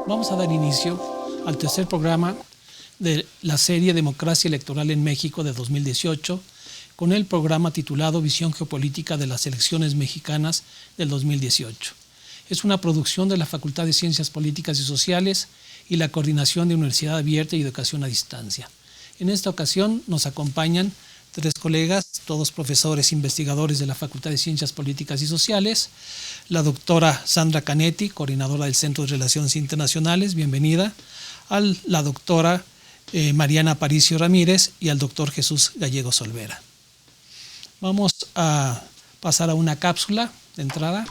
Vamos a dar inicio al tercer programa de la serie Democracia Electoral en México de 2018, con el programa titulado Visión Geopolítica de las Elecciones Mexicanas del 2018. Es una producción de la Facultad de Ciencias Políticas y Sociales y la Coordinación de Universidad Abierta y Educación a Distancia. En esta ocasión nos acompañan tres colegas, todos profesores investigadores de la Facultad de Ciencias Políticas y Sociales, la doctora Sandra Canetti, coordinadora del Centro de Relaciones Internacionales, bienvenida, la doctora Mariana Aparicio Ramírez y al doctor Jesús Gallegos Olvera. Vamos a pasar a una cápsula de entrada.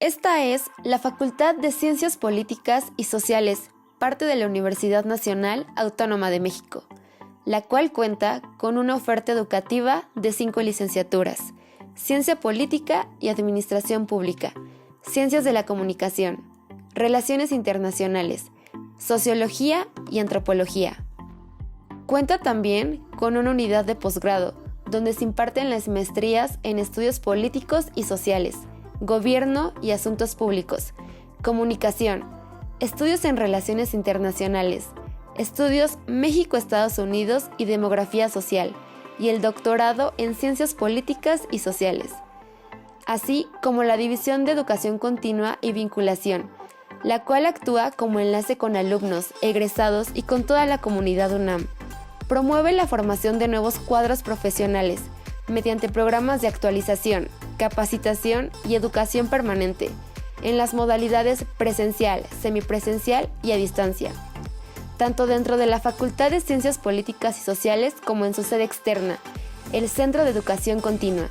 Esta es la Facultad de Ciencias Políticas y Sociales, parte de la Universidad Nacional Autónoma de México, la cual cuenta con una oferta educativa de 5 licenciaturas: Ciencia Política y Administración Pública, Ciencias de la Comunicación, Relaciones Internacionales, Sociología y Antropología. Cuenta también con una unidad de posgrado, donde se imparten las maestrías en Estudios Políticos y Sociales, Gobierno y Asuntos Públicos, Comunicación, Estudios en Relaciones Internacionales, Estudios México-Estados Unidos y Demografía Social, y el doctorado en Ciencias Políticas y Sociales, así como la División de Educación Continua y Vinculación, la cual actúa como enlace con alumnos, egresados y con toda la comunidad UNAM. Promueve la formación de nuevos cuadros profesionales mediante programas de actualización, capacitación y educación permanente en las modalidades presencial, semipresencial y a distancia, tanto dentro de la Facultad de Ciencias Políticas y Sociales como en su sede externa, el Centro de Educación Continua.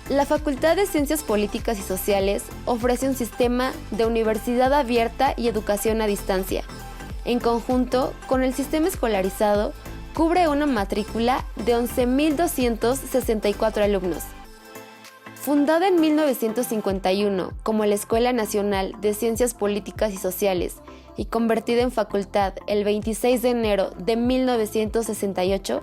La Facultad de Ciencias Políticas y Sociales ofrece un sistema de universidad abierta y educación a distancia. En conjunto con el sistema escolarizado, cubre una matrícula de 11.264 alumnos. Fundada en 1951 como la Escuela Nacional de Ciencias Políticas y Sociales y convertida en facultad el 26 de enero de 1968,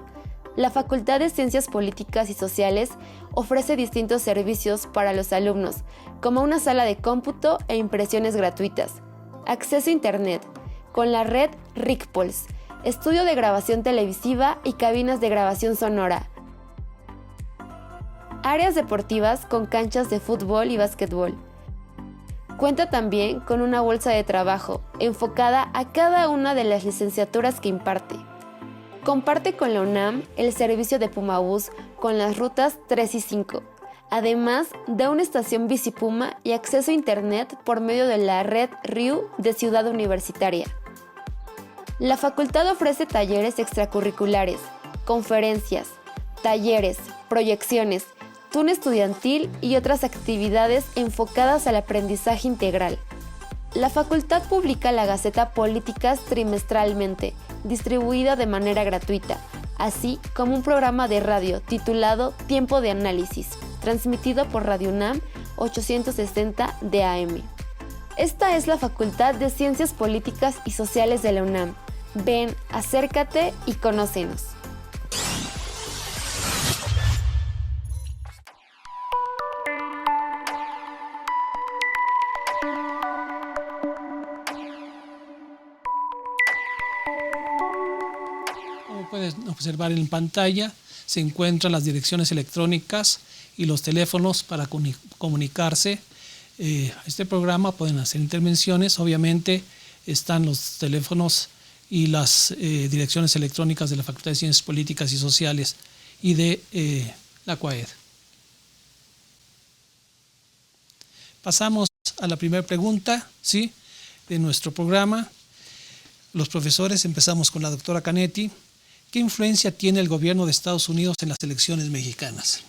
la Facultad de Ciencias Políticas y Sociales ofrece distintos servicios para los alumnos, como una sala de cómputo e impresiones gratuitas, acceso a Internet, con la red RICPOLS, estudio de grabación televisiva y cabinas de grabación sonora, áreas deportivas con canchas de fútbol y básquetbol. Cuenta también con una bolsa de trabajo enfocada a cada una de las licenciaturas que imparte. Comparte con la UNAM el servicio de Pumabús con las rutas 3 y 5, además de una estación Bicipuma y acceso a Internet por medio de la red RIU de Ciudad Universitaria. La facultad ofrece talleres extracurriculares, conferencias, talleres, proyecciones, tour estudiantil y otras actividades enfocadas al aprendizaje integral. La facultad publica la Gaceta Políticas trimestralmente, distribuida de manera gratuita, así como un programa de radio titulado Tiempo de Análisis, transmitido por Radio UNAM 860 de AM. Esta es la Facultad de Ciencias Políticas y Sociales de la UNAM. Ven, acércate y conócenos. Como pueden observar en pantalla, se encuentran las direcciones electrónicas y los teléfonos para comunicarse. A este programa pueden hacer intervenciones. Obviamente están los teléfonos y las direcciones electrónicas de la Facultad de Ciencias Políticas y Sociales y de la CUAED. Pasamos a la primera pregunta, ¿sí?, de nuestro programa. Los profesores, empezamos con la doctora Canetti. ¿Qué influencia tiene el gobierno de Estados Unidos en las elecciones mexicanas?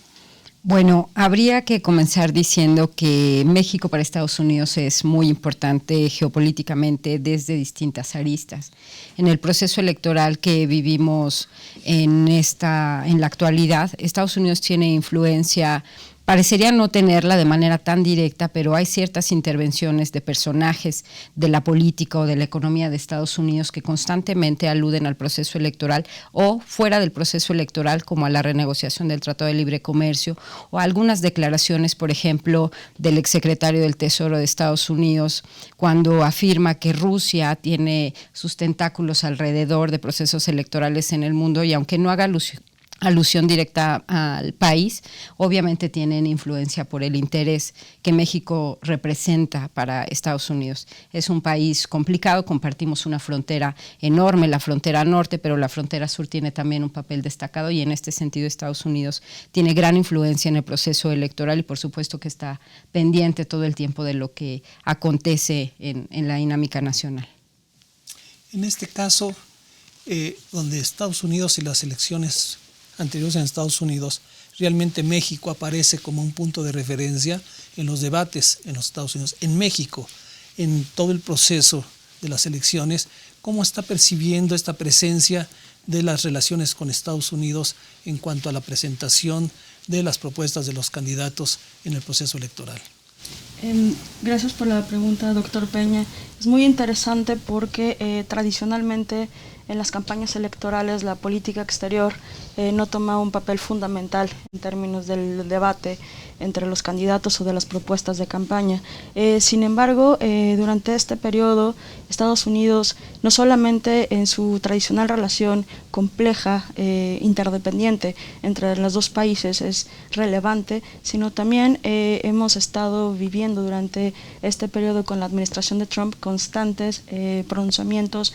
Bueno, habría que comenzar diciendo que México para Estados Unidos es muy importante geopolíticamente desde distintas aristas. En el proceso electoral que vivimos en la actualidad, Estados Unidos tiene influencia. Parecería no tenerla de manera tan directa, pero hay ciertas intervenciones de personajes de la política o de la economía de Estados Unidos que constantemente aluden al proceso electoral o fuera del proceso electoral, como a la renegociación del Tratado de Libre Comercio o a algunas declaraciones, por ejemplo, del exsecretario del Tesoro de Estados Unidos, cuando afirma que Rusia tiene sus tentáculos alrededor de procesos electorales en el mundo, y aunque no haga alusión directa al país, obviamente tienen influencia por el interés que México representa para Estados Unidos. Es un país complicado, compartimos una frontera enorme, la frontera norte, pero la frontera sur tiene también un papel destacado, y en este sentido Estados Unidos tiene gran influencia en el proceso electoral y por supuesto que está pendiente todo el tiempo de lo que acontece en la dinámica nacional. En este caso, donde Estados Unidos y las elecciones anteriores en Estados Unidos, realmente México aparece como un punto de referencia en los debates en los Estados Unidos. En México, en todo el proceso de las elecciones, ¿cómo está percibiendo esta presencia de las relaciones con Estados Unidos en cuanto a la presentación de las propuestas de los candidatos en el proceso electoral? Gracias por la pregunta, doctor Peña. Es muy interesante porque tradicionalmente en las campañas electorales la política exterior no toma un papel fundamental en términos del debate entre los candidatos o de las propuestas de campaña. Sin embargo, durante este periodo, Estados Unidos, no solamente en su tradicional relación compleja, interdependiente entre los dos países es relevante, sino también hemos estado viviendo durante este periodo con la administración de Trump constantes pronunciamientos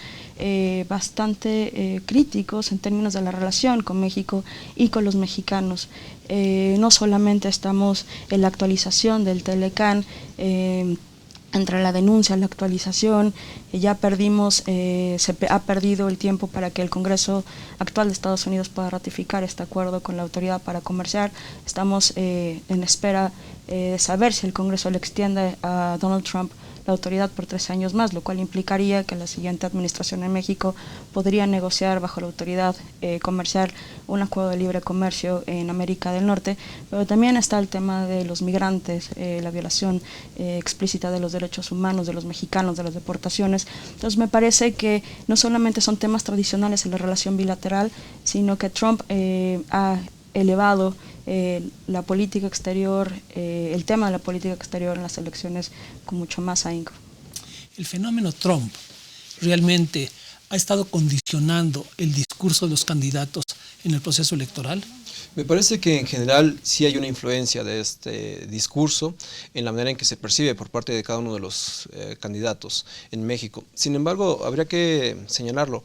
bastante críticos en términos de la relación con México y con los mexicanos. No solamente estamos en la actualización del Telecán, entre la denuncia y la actualización, ya perdimos, se ha perdido el tiempo para que el Congreso actual de Estados Unidos pueda ratificar este acuerdo con la Autoridad para Comerciar. Estamos en espera de saber si el Congreso le extiende a Donald Trump la autoridad por 3 años más, lo cual implicaría que la siguiente administración en México podría negociar bajo la autoridad comercial un acuerdo de libre comercio en América del Norte, pero también está el tema de los migrantes, la violación explícita de los derechos humanos de los mexicanos, de las deportaciones. Entonces me parece que no solamente son temas tradicionales en la relación bilateral, sino que Trump ha elevado la política exterior, el tema de la política exterior en las elecciones con mucho más ahínco. El fenómeno Trump realmente ha estado condicionando el discurso de los candidatos en el proceso electoral. Me parece que en general sí hay una influencia de este discurso en la manera en que se percibe por parte de cada uno de los candidatos en México. Sin embargo, habría que señalarlo.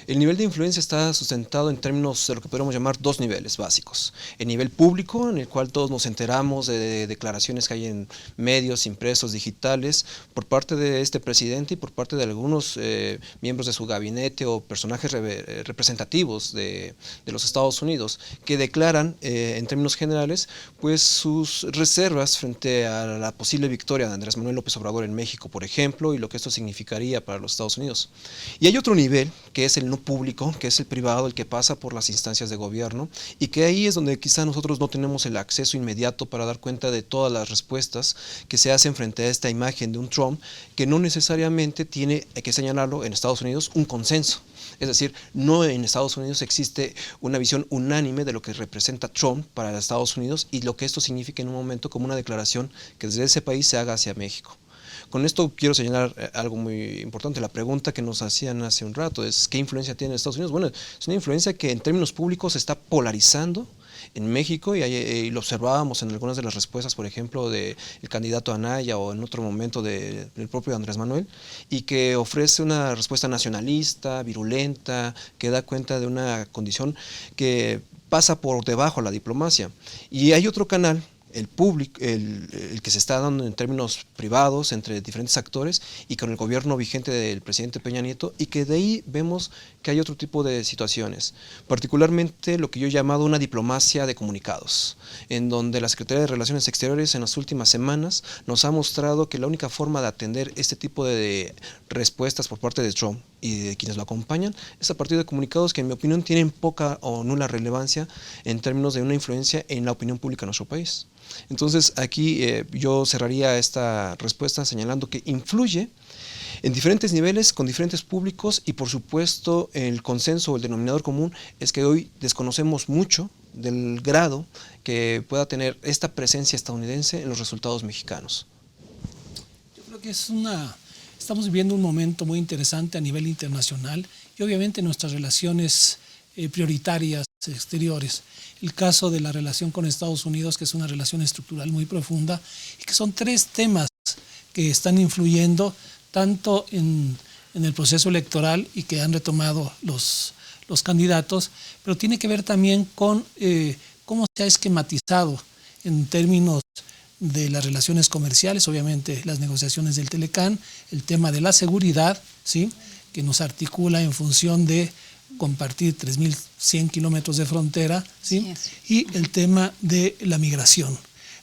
El nivel de influencia está sustentado en términos de lo que podríamos llamar 2 niveles básicos. El nivel público, en el cual todos nos enteramos de declaraciones que hay en medios impresos, digitales, por parte de este presidente y por parte de algunos miembros de su gabinete o personajes representativos de los Estados Unidos, que declaran en términos generales pues sus reservas frente a la posible victoria de Andrés Manuel López Obrador en México, por ejemplo, y lo que esto significaría para los Estados Unidos. Y hay otro nivel, que es el no público, que es el privado, el que pasa por las instancias de gobierno, y que ahí es donde quizá nosotros no tenemos el acceso inmediato para dar cuenta de todas las respuestas que se hacen frente a esta imagen de un Trump que no necesariamente tiene, hay que señalarlo, en Estados Unidos un consenso. Es decir, no en Estados Unidos existe una visión unánime de lo que representa Trump para Estados Unidos y lo que esto significa en un momento como una declaración que desde ese país se haga hacia México. Con esto quiero señalar algo muy importante. La pregunta que nos hacían hace un rato es ¿qué influencia tiene Estados Unidos? Bueno, es una influencia que en términos públicos se está polarizando en México y lo observábamos en algunas de las respuestas, por ejemplo, del candidato Anaya o en otro momento del propio Andrés Manuel, y que ofrece una respuesta nacionalista, virulenta, que da cuenta de una condición que pasa por debajo de la diplomacia. Y hay otro canal el público, el que se está dando en términos privados entre diferentes actores y con el gobierno vigente del presidente Peña Nieto, y que de ahí vemos que hay otro tipo de situaciones, particularmente lo que yo he llamado una diplomacia de comunicados, en donde la Secretaría de Relaciones Exteriores en las últimas semanas nos ha mostrado que la única forma de atender este tipo de respuestas por parte de Trump y de quienes lo acompañan es a partir de comunicados que en mi opinión tienen poca o nula relevancia en términos de una influencia en la opinión pública de nuestro país. Entonces aquí yo cerraría esta respuesta señalando que influye en diferentes niveles, con diferentes públicos, y por supuesto el consenso o el denominador común es que hoy desconocemos mucho del grado que pueda tener esta presencia estadounidense en los resultados mexicanos. Yo creo que estamos viviendo un momento muy interesante a nivel internacional y obviamente nuestras relaciones prioritarias exteriores. El caso de la relación con Estados Unidos, que es una relación estructural muy profunda, y que son tres temas que están influyendo tanto en el proceso electoral y que han retomado los candidatos, pero tiene que ver también con cómo se ha esquematizado en términos de las relaciones comerciales, obviamente las negociaciones del Telecán, el tema de la seguridad, ¿sí?, que nos articula en función de compartir 3.100 kilómetros de frontera, ¿sí?, y el tema de la migración.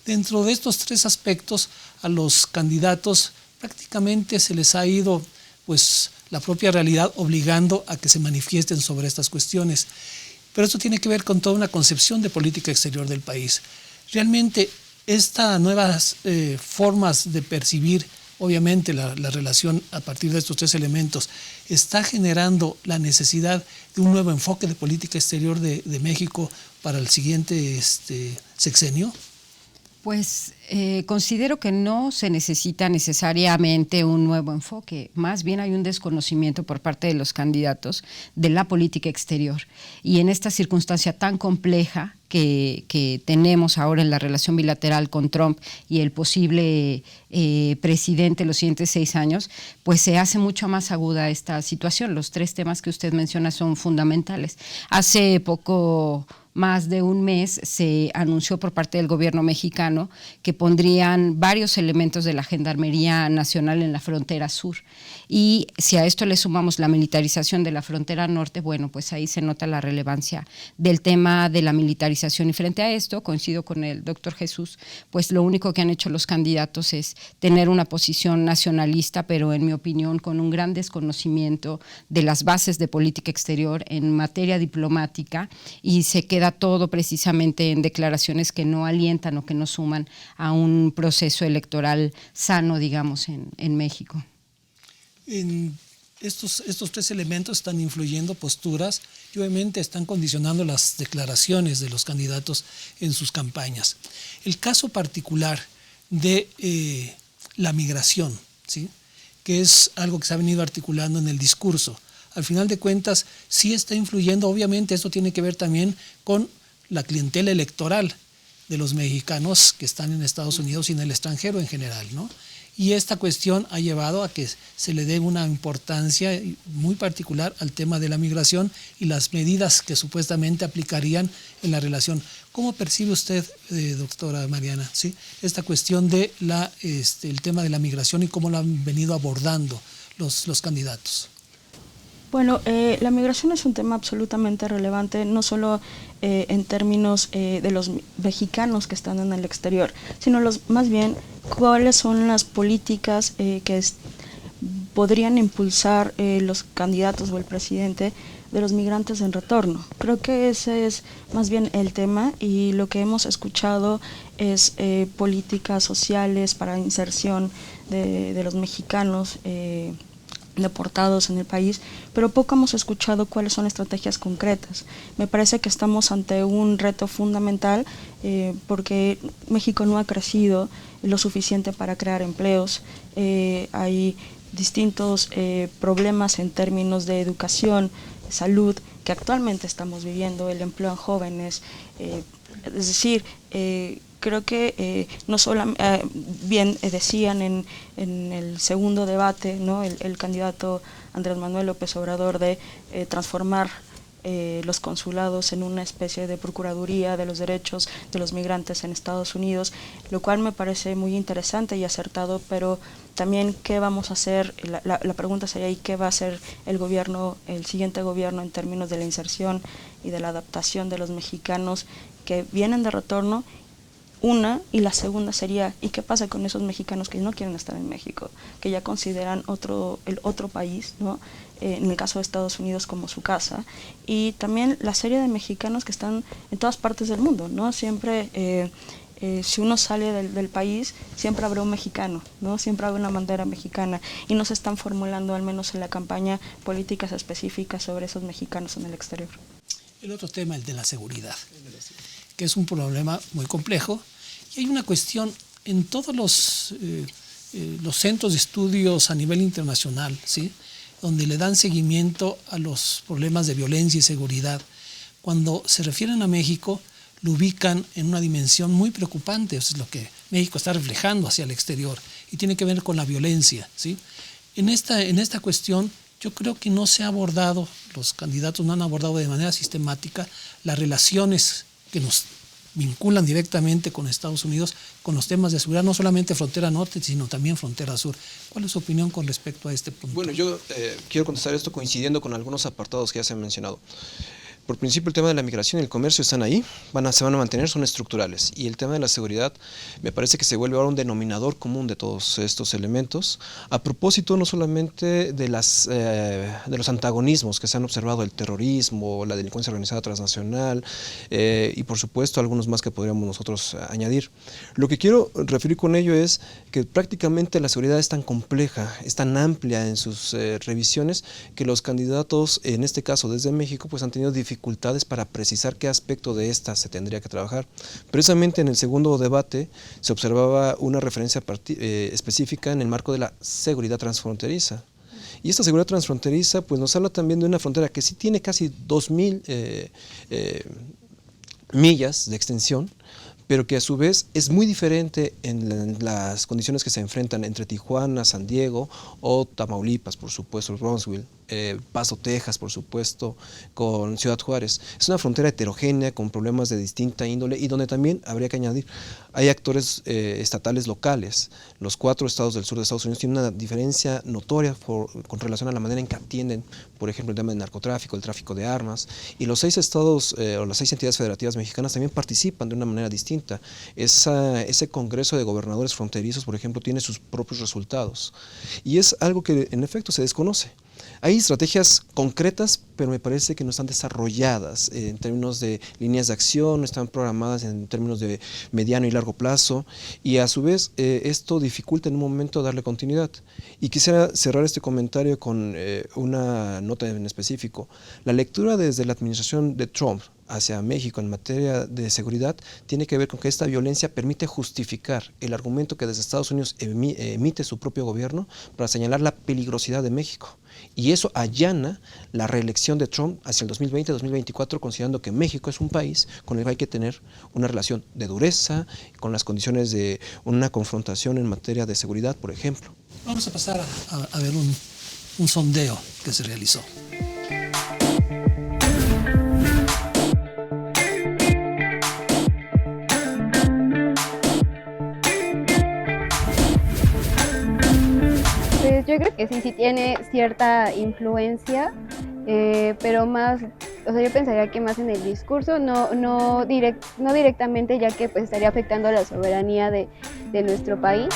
Dentro de estos tres aspectos, a los candidatos prácticamente se les ha ido pues la propia realidad obligando a que se manifiesten sobre estas cuestiones. Pero esto tiene que ver con toda una concepción de política exterior del país. Realmente estas nuevas formas de percibir, obviamente la relación a partir de estos tres elementos, está generando la necesidad de un nuevo enfoque de política exterior de México para el siguiente sexenio. Pues considero que no se necesita necesariamente un nuevo enfoque, más bien hay un desconocimiento por parte de los candidatos de la política exterior. Y en esta circunstancia tan compleja que tenemos ahora en la relación bilateral con Trump y el posible presidente los siguientes 6 años, pues se hace mucho más aguda esta situación. Los tres temas que usted menciona son fundamentales. Hace poco más de un mes se anunció por parte del gobierno mexicano que pondrían varios elementos de la Gendarmería Nacional en la frontera sur. Y si a esto le sumamos la militarización de la frontera norte, bueno, pues ahí se nota la relevancia del tema de la militarización. Y frente a esto, coincido con el doctor Jesús, pues lo único que han hecho los candidatos es tener una posición nacionalista, pero en mi opinión con un gran desconocimiento de las bases de política exterior en materia diplomática, y se queda todo precisamente en declaraciones que no alientan o que no suman a un proceso electoral sano, digamos, en México. Estos tres elementos están influyendo posturas y obviamente están condicionando las declaraciones de los candidatos en sus campañas. El caso particular de la migración, ¿sí?, que es algo que se ha venido articulando en el discurso. Al final de cuentas, sí está influyendo, obviamente esto tiene que ver también con la clientela electoral de los mexicanos que están en Estados Unidos y en el extranjero en general, ¿no? Y esta cuestión ha llevado a que se le dé una importancia muy particular al tema de la migración y las medidas que supuestamente aplicarían en la relación. ¿Cómo percibe usted, doctora Mariana, ¿sí?, esta cuestión de el tema de la migración y cómo lo han venido abordando los candidatos? Bueno, la migración es un tema absolutamente relevante, no solo en términos de los mexicanos que están en el exterior, sino más bien cuáles son las políticas que podrían impulsar los candidatos o el presidente de los migrantes en retorno. Creo que ese es más bien el tema, y lo que hemos escuchado es políticas sociales para inserción de los mexicanos deportados en el país, pero poco hemos escuchado cuáles son estrategias concretas. Me parece que estamos ante un reto fundamental porque México no ha crecido lo suficiente para crear empleos. Hay distintos problemas en términos de educación, salud, que actualmente estamos viviendo, el empleo en jóvenes, es decir, creo que no solo, bien decían en el segundo debate, ¿no?, el candidato Andrés Manuel López Obrador, de transformar los consulados en una especie de procuraduría de los derechos de los migrantes en Estados Unidos, lo cual me parece muy interesante y acertado, pero también qué vamos a hacer, la pregunta sería, ¿y qué va a hacer el gobierno, el siguiente gobierno en términos de la inserción y de la adaptación de los mexicanos que vienen de retorno? Una, y la segunda sería, ¿y qué pasa con esos mexicanos que no quieren estar en México, que ya consideran el otro país, ¿no? En el caso de Estados Unidos como su casa? Y también la serie de mexicanos que están en todas partes del mundo, ¿no? Siempre, si uno sale del país, siempre habrá un mexicano, ¿no? Siempre habrá una bandera mexicana, y no se están formulando, al menos en la campaña, políticas específicas sobre esos mexicanos en el exterior. El otro tema, el de la seguridad, que es un problema muy complejo, y hay una cuestión en todos los centros de estudios a nivel internacional, ¿sí?, donde le dan seguimiento a los problemas de violencia y seguridad. Cuando se refieren a México, lo ubican en una dimensión muy preocupante. Eso es lo que México está reflejando hacia el exterior, y tiene que ver con la violencia, ¿sí? En esta cuestión, yo creo que no se ha abordado, los candidatos no han abordado de manera sistemática las relaciones que nos vinculan directamente con Estados Unidos, con los temas de seguridad, no solamente frontera norte, sino también frontera sur. ¿Cuál es su opinión con respecto a este punto? Bueno, yo quiero contestar esto coincidiendo con algunos apartados que ya se han mencionado. Por principio, el tema de la migración y el comercio están ahí, se van a mantener, son estructurales. Y el tema de la seguridad me parece que se vuelve ahora un denominador común de todos estos elementos. A propósito, no solamente de los antagonismos que se han observado, el terrorismo, la delincuencia organizada transnacional, y por supuesto algunos más que podríamos nosotros añadir. Lo que quiero referir con ello es que prácticamente la seguridad es tan compleja, es tan amplia en sus revisiones, que los candidatos, en este caso desde México, pues han tenido dificultades para precisar qué aspecto de esta se tendría que trabajar. Precisamente en el segundo debate se observaba una referencia específica en el marco de la seguridad transfronteriza. Y esta seguridad transfronteriza pues nos habla también de una frontera que sí tiene casi 2,000 millas de extensión, pero que a su vez es muy diferente en las condiciones que se enfrentan entre Tijuana, San Diego o Tamaulipas, por supuesto, Brownsville, Paso, Texas, por supuesto, con Ciudad Juárez. Es una frontera heterogénea con problemas de distinta índole, y donde también habría que añadir, hay actores estatales locales. Los 4 estados del sur de Estados Unidos tienen una diferencia notoria con relación a la manera en que atienden, por ejemplo, el tema del narcotráfico, el tráfico de armas, y los 6 estados o las 6 entidades federativas mexicanas también participan de una manera distinta. Ese Congreso de Gobernadores Fronterizos, por ejemplo, tiene sus propios resultados, y es algo que en efecto se desconoce. Hay estrategias concretas, pero me parece que no están desarrolladas en términos de líneas de acción, no están programadas en términos de mediano y largo plazo, y a su vez esto dificulta en un momento darle continuidad. Y quisiera cerrar este comentario con una nota en específico. La lectura desde la administración de Trump hacia México en materia de seguridad tiene que ver con que esta violencia permite justificar el argumento que desde Estados Unidos emite su propio gobierno para señalar la peligrosidad de México. Y eso allana la reelección de Trump hacia el 2020-2024, considerando que México es un país con el que hay que tener una relación de dureza, con las condiciones de una confrontación en materia de seguridad, por ejemplo. Vamos a pasar a ver un sondeo que se realizó. Yo creo que sí tiene cierta influencia, pero más, o sea, yo pensaría que más en el discurso, no directamente, ya que pues estaría afectando la soberanía de nuestro país.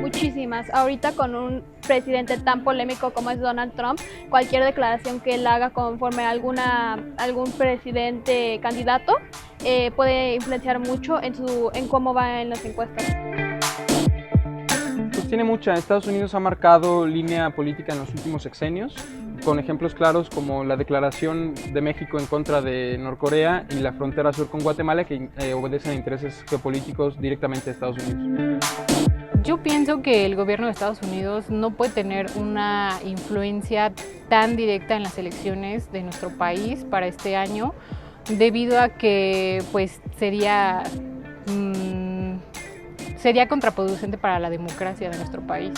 Muchísimas. Ahorita con un presidente tan polémico como es Donald Trump, cualquier declaración que él haga conforme a algún presidente candidato puede influenciar mucho en cómo va en las encuestas. Tiene mucha. Estados Unidos ha marcado línea política en los últimos sexenios, con ejemplos claros como la declaración de México en contra de Norcorea y la frontera sur con Guatemala, que obedecen a intereses geopolíticos directamente de Estados Unidos. Yo pienso que el gobierno de Estados Unidos no puede tener una influencia tan directa en las elecciones de nuestro país para este año, debido a que pues sería contraproducente para la democracia de nuestro país.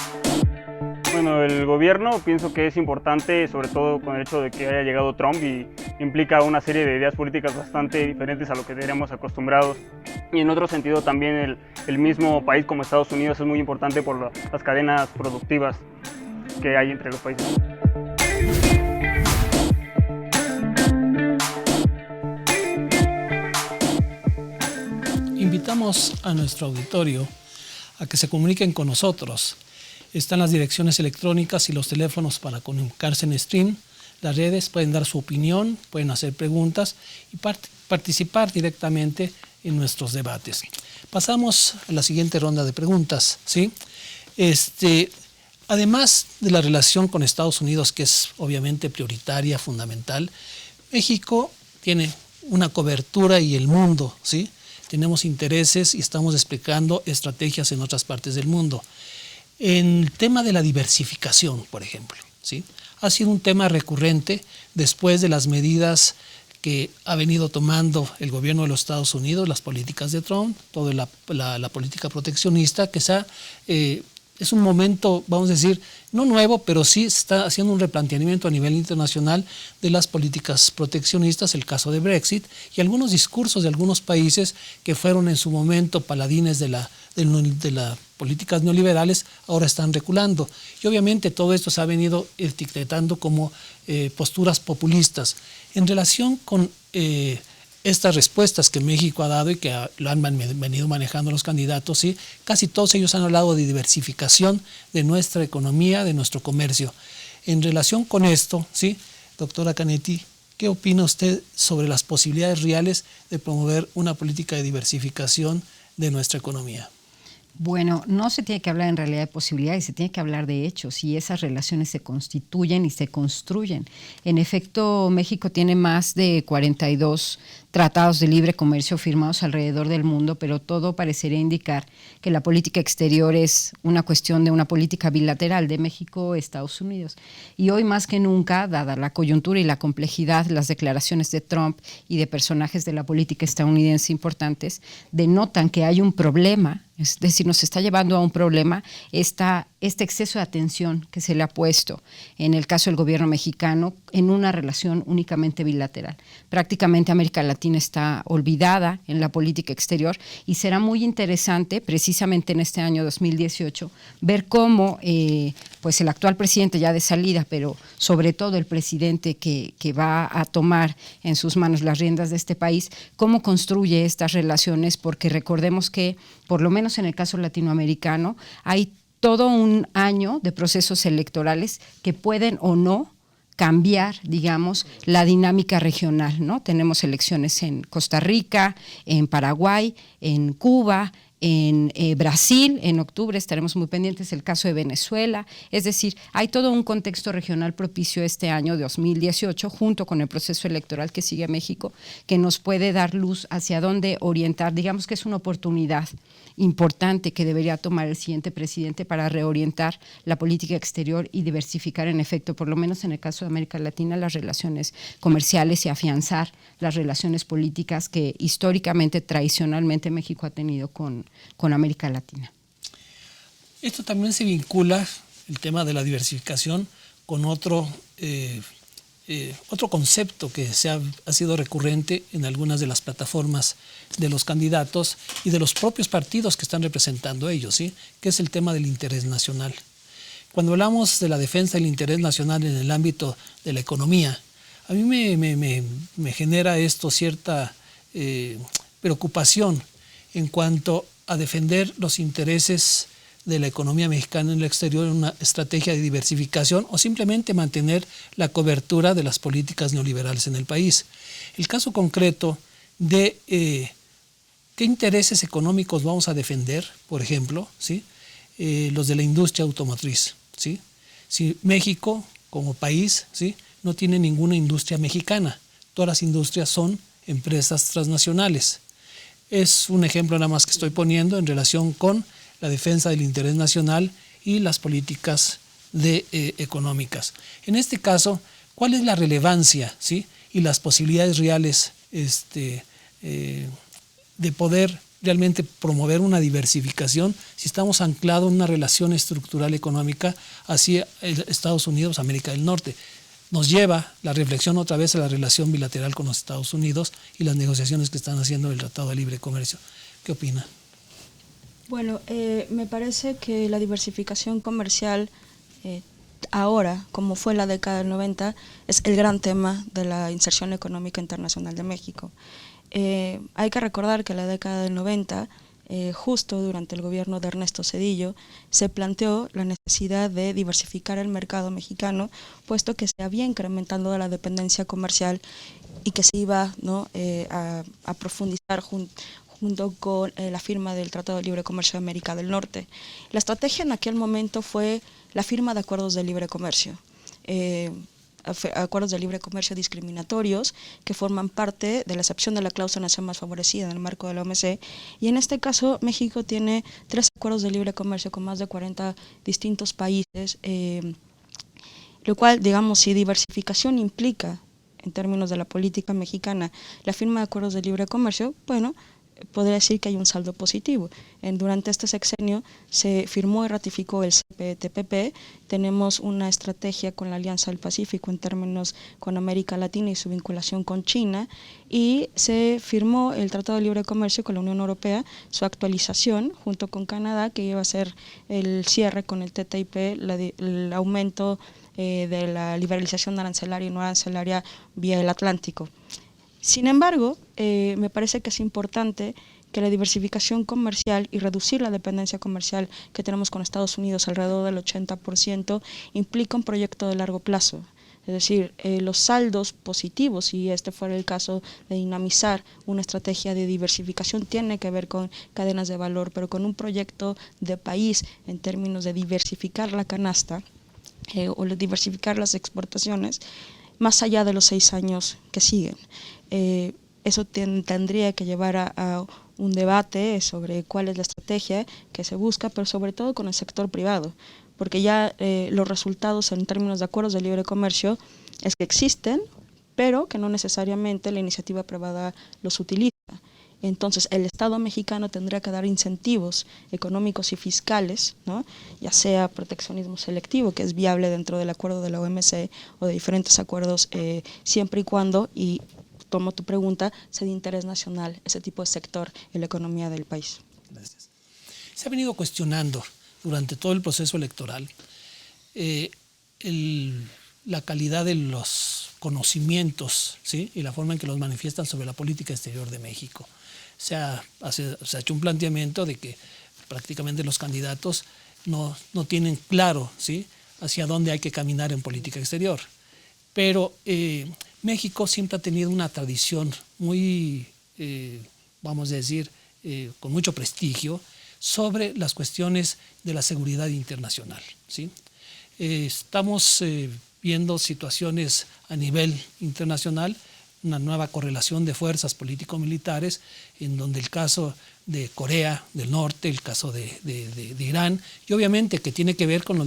Bueno, el gobierno pienso que es importante, sobre todo con el hecho de que haya llegado Trump y implica una serie de ideas políticas bastante diferentes a lo que teníamos acostumbrados. Y en otro sentido también el mismo país como Estados Unidos es muy importante por las cadenas productivas que hay entre los países. Invitamos a nuestro auditorio a que se comuniquen con nosotros. Están las direcciones electrónicas y los teléfonos para comunicarse en stream. Las redes pueden dar su opinión, pueden hacer preguntas y participar directamente en nuestros debates. Pasamos a la siguiente ronda de preguntas, ¿sí? Además de la relación con Estados Unidos, que es obviamente prioritaria, fundamental, México tiene una cobertura y el mundo, ¿sí? Tenemos intereses y estamos desplegando estrategias en otras partes del mundo. En el tema de la diversificación, por ejemplo, ¿sí? Ha sido un tema recurrente después de las medidas que ha venido tomando el gobierno de los Estados Unidos, las políticas de Trump, toda la política proteccionista, que es un momento, vamos a decir, no nuevo, pero sí está haciendo un replanteamiento a nivel internacional de las políticas proteccionistas, el caso de Brexit, y algunos discursos de algunos países que fueron en su momento paladines de las políticas neoliberales, ahora están reculando. Y obviamente todo esto se ha venido etiquetando como posturas populistas. En relación con estas respuestas que México ha dado y que lo han venido manejando los candidatos, ¿sí? Casi todos ellos han hablado de diversificación de nuestra economía, de nuestro comercio. En relación con esto, ¿sí? Doctora Canetti, ¿qué opina usted sobre las posibilidades reales de promover una política de diversificación de nuestra economía? Bueno, no se tiene que hablar en realidad de posibilidades, se tiene que hablar de hechos y esas relaciones se constituyen y se construyen. En efecto, México tiene más de 42 tratados de libre comercio firmados alrededor del mundo, pero todo parecería indicar que la política exterior es una cuestión de una política bilateral de México-Estados Unidos. Y hoy más que nunca, dada la coyuntura y la complejidad, las declaraciones de Trump y de personajes de la política estadounidense importantes denotan que hay un problema, es decir, nos está llevando a un problema este exceso de atención que se le ha puesto en el caso del gobierno mexicano en una relación únicamente bilateral. Prácticamente América Latina está olvidada en la política exterior y será muy interesante precisamente en este año 2018 ver cómo pues el actual presidente ya de salida, pero sobre todo el presidente que va a tomar en sus manos las riendas de este país, cómo construye estas relaciones, porque recordemos que por lo menos en el caso latinoamericano hay todo un año de procesos electorales que pueden o no cambiar, digamos, la dinámica regional, ¿no? Tenemos elecciones en Costa Rica, en Paraguay, en Cuba, en Brasil, en octubre estaremos muy pendientes, el caso de Venezuela, es decir, hay todo un contexto regional propicio este año de 2018, junto con el proceso electoral que sigue México, que nos puede dar luz hacia dónde orientar, digamos que es una oportunidad importante que debería tomar el siguiente presidente para reorientar la política exterior y diversificar en efecto, por lo menos en el caso de América Latina, las relaciones comerciales y afianzar las relaciones políticas que históricamente, tradicionalmente México ha tenido con América Latina. Esto también se vincula, el tema de la diversificación, con otro concepto que ha sido recurrente en algunas de las plataformas de los candidatos y de los propios partidos que están representando ellos, ¿sí? Que es el tema del interés nacional. Cuando hablamos de la defensa del interés nacional en el ámbito de la economía, a mí me genera esto cierta preocupación en cuanto a defender los intereses de la economía mexicana en el exterior en una estrategia de diversificación o simplemente mantener la cobertura de las políticas neoliberales en el país. El caso concreto de qué intereses económicos vamos a defender, por ejemplo, ¿sí? Los de la industria automotriz, ¿sí? Si México como país, ¿sí? No tiene ninguna industria mexicana, todas las industrias son empresas transnacionales. Es un ejemplo nada más que estoy poniendo en relación con la defensa del interés nacional y las políticas económicas. En este caso, ¿cuál es la relevancia, ¿sí? Y las posibilidades reales de de poder realmente promover una diversificación si estamos anclados en una relación estructural económica hacia Estados Unidos, América del Norte. Nos lleva la reflexión otra vez a la relación bilateral con los Estados Unidos y las negociaciones que están haciendo en el Tratado de Libre Comercio. ¿Qué opina? Bueno, me parece que la diversificación comercial ahora, como fue en la década del 90, es el gran tema de la inserción económica internacional de México. Hay que recordar que en la década del 90, justo durante el gobierno de Ernesto Zedillo, se planteó la necesidad de diversificar el mercado mexicano, puesto que se había incrementado la dependencia comercial y que se iba, ¿no?, a profundizar junto con la firma del Tratado de Libre Comercio de América del Norte. La estrategia en aquel momento fue la firma de acuerdos de libre comercio. Acuerdos de libre comercio discriminatorios que forman parte de la excepción de la cláusula nación más favorecida en el marco de la OMC, y en este caso México tiene 3 acuerdos de libre comercio con más de 40 distintos países, lo cual, digamos, si diversificación implica en términos de la política mexicana la firma de acuerdos de libre comercio, bueno, podría decir que hay un saldo positivo. Durante este sexenio se firmó y ratificó el CPTPP, tenemos una estrategia con la Alianza del Pacífico en términos con América Latina y su vinculación con China, y se firmó el Tratado de Libre Comercio con la Unión Europea, su actualización junto con Canadá, que iba a ser el cierre con el TTIP, el aumento de la liberalización arancelaria y no arancelaria vía el Atlántico. Sin embargo, me parece que es importante que la diversificación comercial y reducir la dependencia comercial que tenemos con Estados Unidos, alrededor del 80%, implica un proyecto de largo plazo. Es decir, los saldos positivos, si este fuera el caso de dinamizar una estrategia de diversificación, tiene que ver con cadenas de valor, pero con un proyecto de país en términos de diversificar la canasta o diversificar las exportaciones, más allá de los 6 años que siguen. Eso tendría que llevar a un debate sobre cuál es la estrategia que se busca, pero sobre todo con el sector privado, porque ya los resultados en términos de acuerdos de libre comercio es que existen, pero que no necesariamente la iniciativa privada los utiliza. Entonces el Estado mexicano tendría que dar incentivos económicos y fiscales, ¿no?, ya sea proteccionismo selectivo, que es viable dentro del acuerdo de la OMC o de diferentes acuerdos, siempre y cuando, y tomo tu pregunta, sea de interés nacional ese tipo de sector en la economía del país. Gracias. Se ha venido cuestionando durante todo el proceso electoral la calidad de los conocimientos, ¿sí?, y la forma en que los manifiestan sobre la política exterior de México. Se ha hecho un planteamiento de que prácticamente los candidatos no tienen claro, ¿sí?, hacia dónde hay que caminar en política exterior. Pero México siempre ha tenido una tradición muy, vamos a decir, con mucho prestigio sobre las cuestiones de la seguridad internacional, ¿sí? Estamos viendo situaciones a nivel internacional, una nueva correlación de fuerzas político-militares, en donde el caso de Corea del Norte, el caso de Irán, y obviamente que tiene que ver con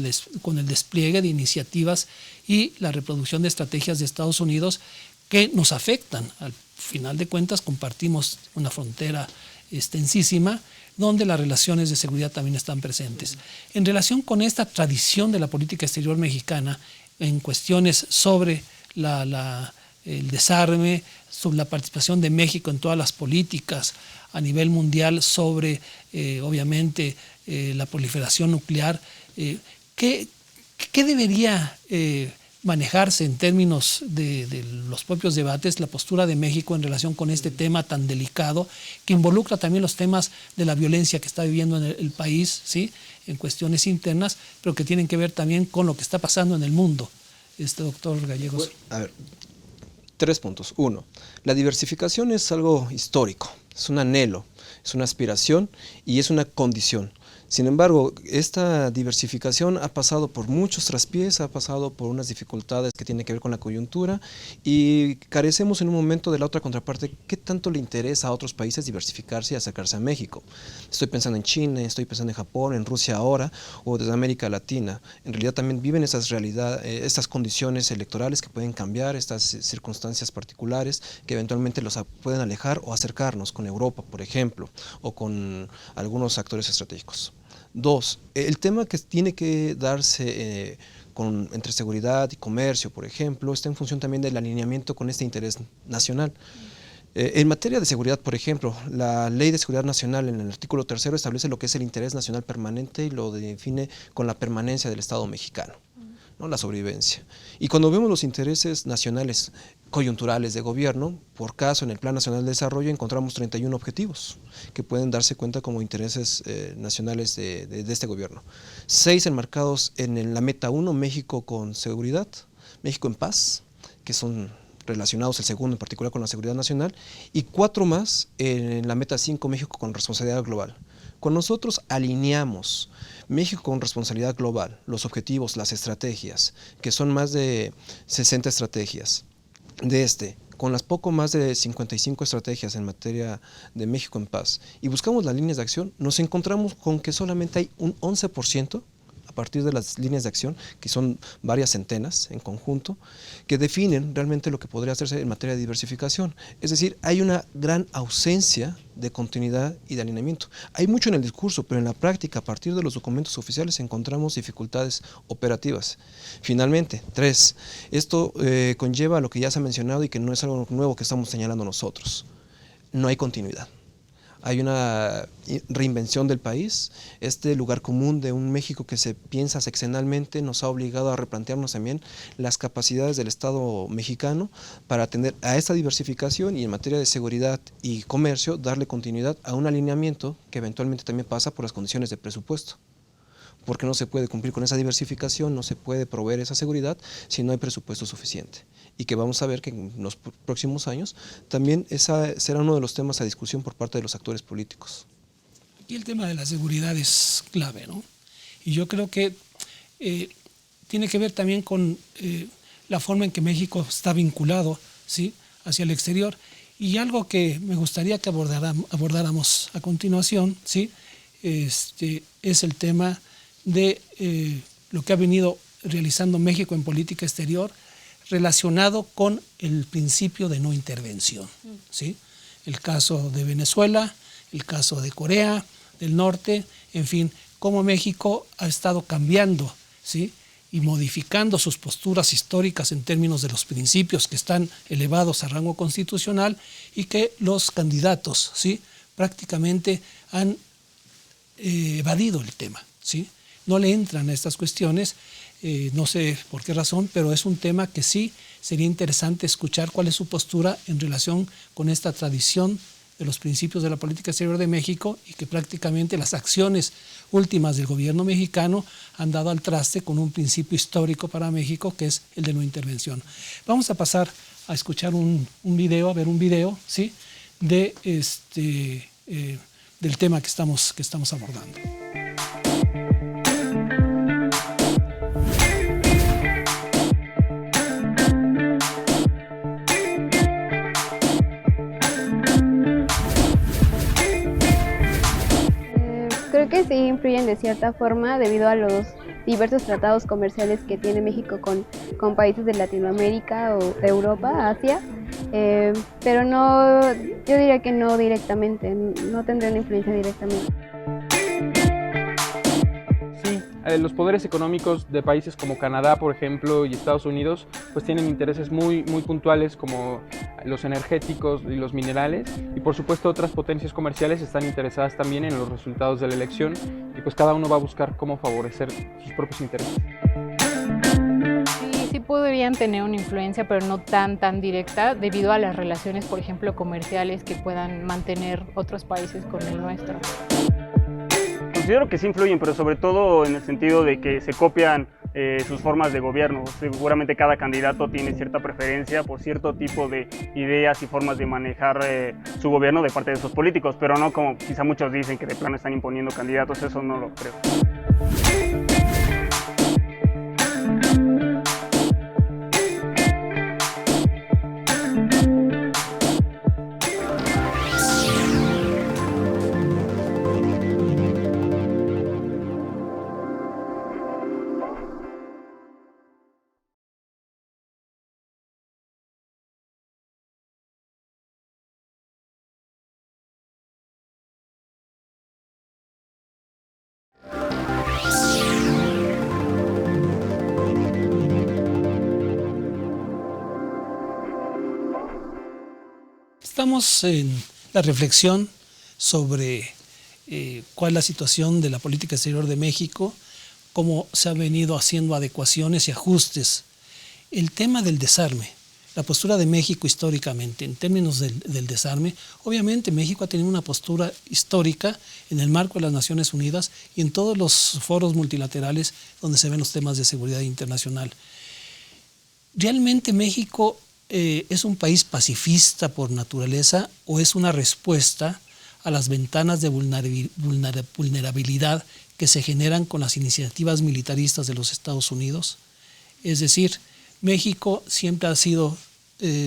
el despliegue de iniciativas y la reproducción de estrategias de Estados Unidos que nos afectan. Al final de cuentas compartimos una frontera extensísima donde las relaciones de seguridad también están presentes. En relación con esta tradición de la política exterior mexicana, en cuestiones sobre el desarme, sobre la participación de México en todas las políticas a nivel mundial sobre, obviamente, la proliferación nuclear, ¿qué debería manejarse en términos de los propios debates, la postura de México en relación con este tema tan delicado, que involucra también los temas de la violencia que está viviendo en el país, ¿sí?, en cuestiones internas, pero que tienen que ver también con lo que está pasando en el mundo? Doctor Gallegos. Bueno, a ver, 3 puntos. 1, la diversificación es algo histórico, es un anhelo, es una aspiración y es una condición. Sin embargo, esta diversificación ha pasado por muchos traspiés, ha pasado por unas dificultades que tienen que ver con la coyuntura y carecemos en un momento de la otra contraparte. ¿Qué tanto le interesa a otros países diversificarse y acercarse a México? Estoy pensando en China, estoy pensando en Japón, en Rusia ahora o desde América Latina. En realidad también viven estas condiciones electorales que pueden cambiar, estas circunstancias particulares que eventualmente los pueden alejar o acercarnos con Europa, por ejemplo, o con algunos actores estratégicos. 2. El tema que tiene que darse entre seguridad y comercio, por ejemplo, está en función también del alineamiento con este interés nacional. En materia de seguridad, por ejemplo, la Ley de Seguridad Nacional en el artículo 3 establece lo que es el interés nacional permanente y lo define con la permanencia del Estado mexicano, ¿no? La sobrevivencia. Y cuando vemos los intereses nacionales coyunturales de gobierno, por caso en el Plan Nacional de Desarrollo encontramos 31 objetivos que pueden darse cuenta como intereses nacionales de este gobierno. 6 enmarcados en la meta 1, México con seguridad, México en paz, que son relacionados el segundo en particular con la seguridad nacional, y 4 más en la meta 5, México con responsabilidad global. Cuando nosotros alineamos México con responsabilidad global, los objetivos, las estrategias, que son más de 60 estrategias, con las poco más de 55 estrategias en materia de México en paz, y buscamos las líneas de acción, nos encontramos con que solamente hay un 11%, a partir de las líneas de acción, que son varias centenas en conjunto, que definen realmente lo que podría hacerse en materia de diversificación. Es decir, hay una gran ausencia de continuidad y de alineamiento. Hay mucho en el discurso, pero en la práctica, a partir de los documentos oficiales, encontramos dificultades operativas. Finalmente, 3, esto conlleva lo que ya se ha mencionado y que no es algo nuevo que estamos señalando nosotros. No hay continuidad. Hay una reinvención del país. Este lugar común de un México que se piensa sexenalmente nos ha obligado a replantearnos también las capacidades del Estado mexicano para atender a esta diversificación y en materia de seguridad y comercio darle continuidad a un alineamiento que eventualmente también pasa por las condiciones de presupuesto. Porque no se puede cumplir con esa diversificación, no se puede proveer esa seguridad si no hay presupuesto suficiente. Y que vamos a ver que en los próximos años también esa será uno de los temas a discusión por parte de los actores políticos. Aquí el tema de la seguridad es clave, ¿no? Y yo creo que tiene que ver también con la forma en que México está vinculado, ¿sí?, hacia el exterior. Y algo que me gustaría que abordáramos a continuación, ¿sí?, es el tema de lo que ha venido realizando México en política exterior relacionado con el principio de no intervención, ¿sí? El caso de Venezuela, el caso de Corea del Norte, en fin, cómo México ha estado cambiando, ¿sí?, y modificando sus posturas históricas en términos de los principios que están elevados a rango constitucional y que los candidatos, ¿sí?, prácticamente han evadido el tema, ¿sí? No le entran a estas cuestiones, no sé por qué razón, pero es un tema que sí sería interesante escuchar cuál es su postura en relación con esta tradición de los principios de la política exterior de México y que prácticamente las acciones últimas del gobierno mexicano han dado al traste con un principio histórico para México que es el de no intervención. Vamos a pasar a escuchar un video, ¿sí?, de del tema que estamos abordando. Creo que sí influyen de cierta forma debido a los diversos tratados comerciales que tiene México con países de Latinoamérica o de Europa, Asia, pero no, yo diría que no directamente, no tendría una influencia directamente. Sí, los poderes económicos de países como Canadá, por ejemplo, y Estados Unidos, pues tienen intereses muy puntuales como los energéticos y los minerales, y por supuesto otras potencias comerciales están interesadas también en los resultados de la elección, y pues cada uno va a buscar cómo favorecer sus propios intereses. Sí podrían tener una influencia, pero no tan directa, debido a las relaciones, por ejemplo, comerciales que puedan mantener otros países con el nuestro. Considero que sí influyen, pero sobre todo en el sentido de que se copian sus formas de gobierno. Seguramente cada candidato tiene cierta preferencia por cierto tipo de ideas y formas de manejar su gobierno de parte de sus políticos, pero no como quizá muchos dicen que de plano están imponiendo candidatos, eso no lo creo. Estamos en la reflexión sobre cuál es la situación de la política exterior de México, cómo se han venido haciendo adecuaciones y ajustes. El tema del desarme, la postura de México históricamente, en términos del desarme, obviamente México ha tenido una postura histórica en el marco de las Naciones Unidas y en todos los foros multilaterales donde se ven los temas de seguridad internacional. ¿Realmente México es un país pacifista por naturaleza o es una respuesta a las ventanas de vulnerabilidad que se generan con las iniciativas militaristas de los Estados Unidos? Es decir, México siempre ha sido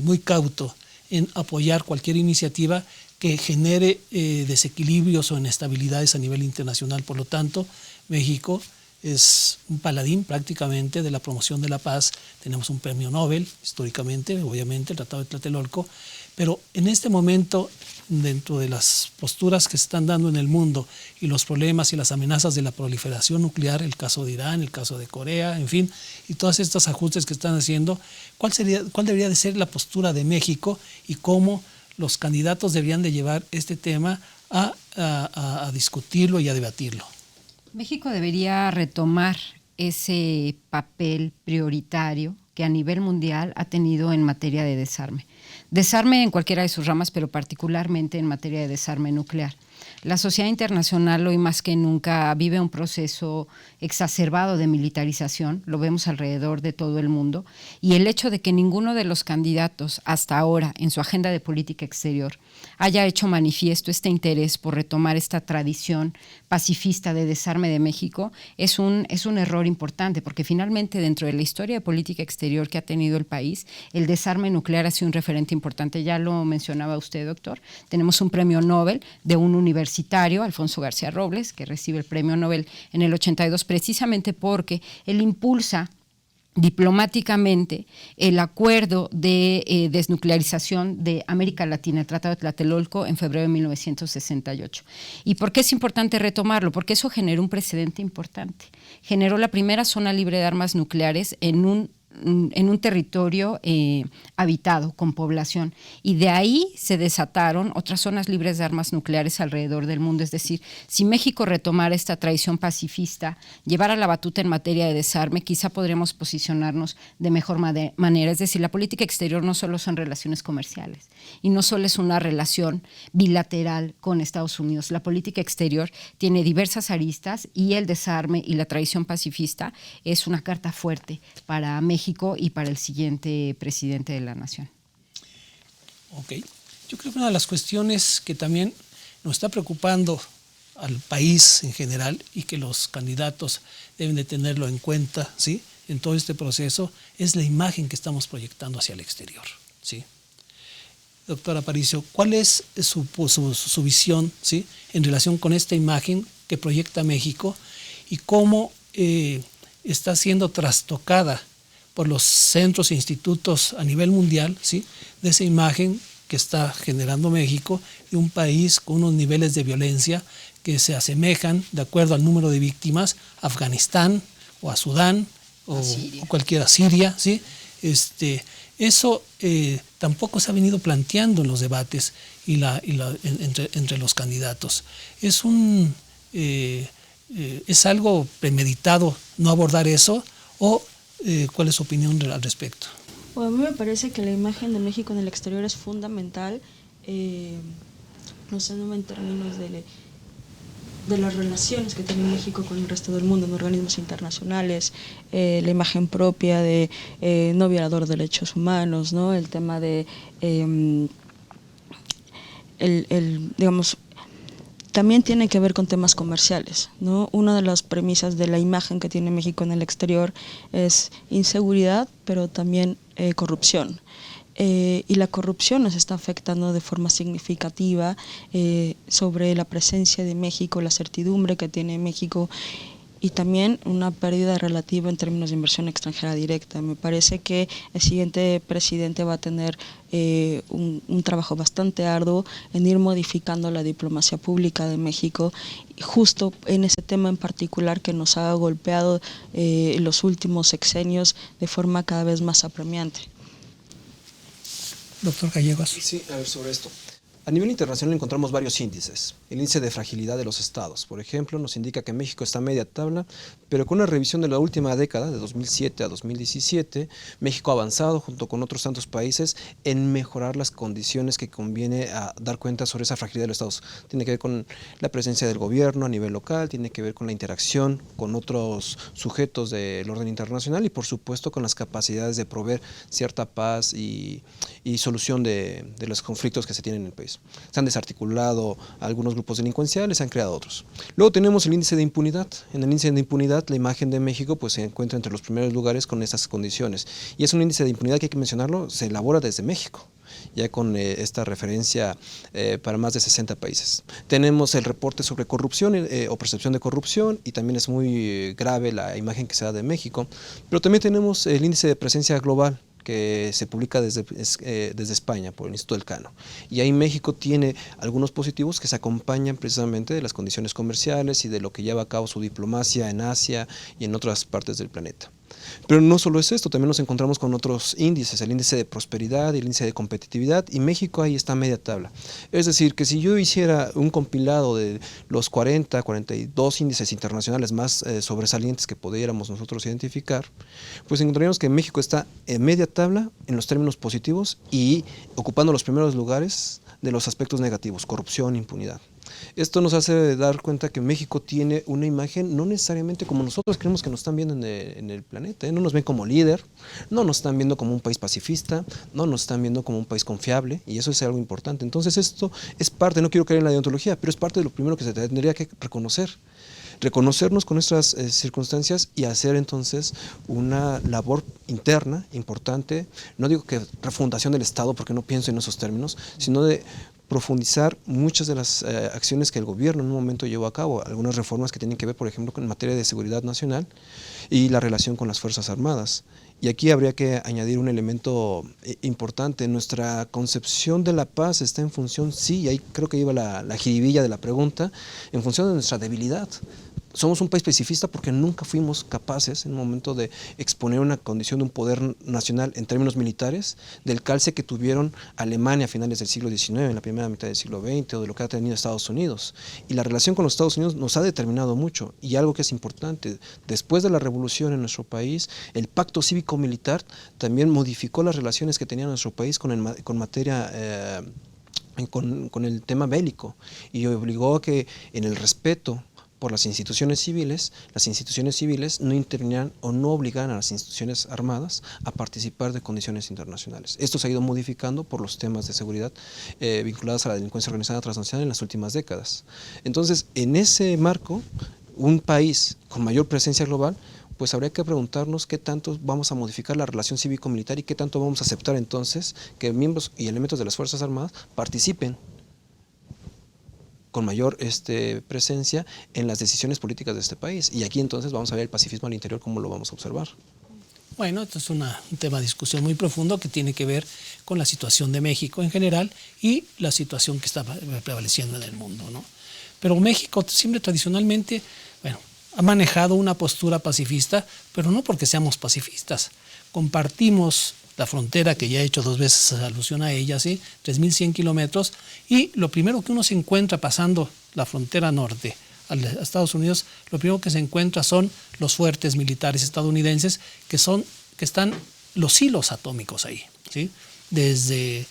muy cauto en apoyar cualquier iniciativa que genere desequilibrios o inestabilidades a nivel internacional. Por lo tanto, México es un paladín prácticamente de la promoción de la paz. Tenemos un premio Nobel, históricamente, obviamente, el Tratado de Tlatelolco, pero en este momento, dentro de las posturas que se están dando en el mundo y los problemas y las amenazas de la proliferación nuclear, el caso de Irán, el caso de Corea, en fin, y todos estos ajustes que están haciendo, ¿cuál debería de ser la postura de México y cómo los candidatos deberían de llevar este tema a discutirlo y a debatirlo? México debería retomar ese papel prioritario que a nivel mundial ha tenido en materia de desarme. Desarme en cualquiera de sus ramas, pero particularmente en materia de desarme nuclear. La sociedad internacional hoy más que nunca vive un proceso exacerbado de militarización, lo vemos alrededor de todo el mundo, y el hecho de que ninguno de los candidatos hasta ahora en su agenda de política exterior haya hecho manifiesto este interés por retomar esta tradición pacifista de desarme de México es un error importante, porque finalmente dentro de la historia de política exterior que ha tenido el país, el desarme nuclear ha sido un referente importante. Ya lo mencionaba usted, doctor, tenemos un premio Nobel de un universitario, Alfonso García Robles, que recibe el premio Nobel en el 82 precisamente porque él impulsa diplomáticamente el acuerdo de desnuclearización de América Latina, el Tratado de Tlatelolco, en febrero de 1968. ¿Y por qué es importante retomarlo? Porque eso generó un precedente importante. Generó la primera zona libre de armas nucleares en un territorio habitado, con población. Y de ahí se desataron otras zonas libres de armas nucleares alrededor del mundo. Es decir, si México retomara esta tradición pacifista, llevara la batuta en materia de desarme, quizá podremos posicionarnos de mejor manera. Es decir, la política exterior no solo son relaciones comerciales y no solo es una relación bilateral con Estados Unidos. La política exterior tiene diversas aristas y el desarme y la tradición pacifista es una carta fuerte para México y para el siguiente presidente de la nación. Ok. Yo creo que una de las cuestiones que también nos está preocupando al país en general y que los candidatos deben de tenerlo en cuenta, ¿sí?, en todo este proceso, es la imagen que estamos proyectando hacia el exterior, ¿sí? Doctora Aparicio, ¿cuál es su visión, ¿sí?, en relación con esta imagen que proyecta México y cómo está siendo trastocada por los centros e institutos a nivel mundial, ¿sí?, de esa imagen que está generando México, de un país con unos niveles de violencia que se asemejan, de acuerdo al número de víctimas, a Afganistán o a Sudán o cualquiera, Siria, ¿sí? Eso tampoco se ha venido planteando en los debates entre los candidatos. ¿Es algo premeditado no abordar eso o cuál es su opinión al respecto? Bueno, a mí me parece que la imagen de México en el exterior es fundamental, no sé, no en términos de las relaciones que tiene México con el resto del mundo en organismos internacionales, la imagen propia de no violador de derechos humanos, ¿no? El tema de, digamos, también tiene que ver con temas comerciales, ¿no? Una de las premisas de la imagen que tiene México en el exterior es inseguridad, pero también corrupción. Y la corrupción nos está afectando de forma significativa sobre la presencia de México, la certidumbre que tiene México y también una pérdida relativa en términos de inversión extranjera directa. Me parece que el siguiente presidente va a tener un trabajo bastante arduo en ir modificando la diplomacia pública de México, justo en ese tema en particular que nos ha golpeado en los últimos sexenios de forma cada vez más apremiante. Doctor Gallegos. Sí, a ver, sobre esto. A nivel internacional encontramos varios índices. El índice de fragilidad de los estados, por ejemplo, nos indica que México está a media tabla, pero con una revisión de la última década, de 2007 a 2017, México ha avanzado junto con otros tantos países en mejorar las condiciones que conviene a dar cuenta sobre esa fragilidad de los estados. Tiene que ver con la presencia del gobierno a nivel local, tiene que ver con la interacción con otros sujetos del orden internacional y por supuesto con las capacidades de proveer cierta paz y solución de los conflictos que se tienen en el país. Se han desarticulado algunos grupos delincuenciales, se han creado otros. Luego tenemos el índice de impunidad. En el índice de impunidad la imagen de México pues, se encuentra entre los primeros lugares con esas condiciones. Y es un índice de impunidad que hay que mencionarlo, se elabora desde México, ya con esta referencia para más de 60 países. Tenemos el reporte sobre corrupción o percepción de corrupción y también es muy grave la imagen que se da de México, pero también tenemos el índice de presencia global que se publica desde España por el Instituto Elcano. Y ahí México tiene algunos positivos que se acompañan precisamente de las condiciones comerciales y de lo que lleva a cabo su diplomacia en Asia y en otras partes del planeta. Pero no solo es esto, también nos encontramos con otros índices, el índice de prosperidad y el índice de competitividad, y México ahí está a media tabla. Es decir, que si yo hiciera un compilado de los 42 índices internacionales más sobresalientes que pudiéramos nosotros identificar, pues encontraríamos que México está en media tabla en los términos positivos y ocupando los primeros lugares de los aspectos negativos, corrupción, impunidad. Esto nos hace dar cuenta que México tiene una imagen no necesariamente como nosotros creemos que nos están viendo en el planeta, no nos ven como líder, no nos están viendo como un país pacifista, no nos están viendo como un país confiable y eso es algo importante. Entonces esto es parte, no quiero caer en la deontología, pero es parte de lo primero que se tendría que reconocernos con nuestras circunstancias y hacer entonces una labor interna importante, no digo que refundación del Estado porque no pienso en esos términos, sino de profundizar muchas de las acciones que el gobierno en un momento llevó a cabo, algunas reformas que tienen que ver, por ejemplo, con materia de seguridad nacional y la relación con las Fuerzas Armadas. Y aquí habría que añadir un elemento importante, nuestra concepción de la paz está en función, sí, y ahí creo que iba la jiribilla de la pregunta, en función de nuestra debilidad. Somos un país pacifista porque nunca fuimos capaces en un momento de exponer una condición de un poder nacional en términos militares del calce que tuvieron Alemania a finales del siglo XIX, en la primera mitad del siglo XX o de lo que ha tenido Estados Unidos. Y la relación con los Estados Unidos nos ha determinado mucho y algo que es importante, después de la revolución en nuestro país, el pacto cívico-militar también modificó las relaciones que tenía nuestro país con el tema bélico y obligó a que en el respeto por las instituciones civiles no intervinieran o no obligaran a las instituciones armadas a participar de condiciones internacionales. Esto se ha ido modificando por los temas de seguridad vinculados a la delincuencia organizada transnacional en las últimas décadas. Entonces, en ese marco, un país con mayor presencia global, pues habría que preguntarnos qué tanto vamos a modificar la relación cívico-militar y qué tanto vamos a aceptar entonces que miembros y elementos de las Fuerzas Armadas participen con mayor presencia en las decisiones políticas de este país. Y aquí entonces vamos a ver el pacifismo al interior, cómo lo vamos a observar. Bueno, esto es un tema de discusión muy profundo que tiene que ver con la situación de México en general y la situación que está prevaleciendo en el mundo, ¿no? Pero México siempre tradicionalmente, bueno, ha manejado una postura pacifista, pero no porque seamos pacifistas. Compartimos la frontera, que ya he hecho 2 veces alusión a ella, ¿sí? 3.100 kilómetros, y lo primero que uno se encuentra pasando la frontera norte a Estados Unidos, lo primero que se encuentra son los fuertes militares estadounidenses, que están los hilos atómicos ahí, ¿sí? Desde,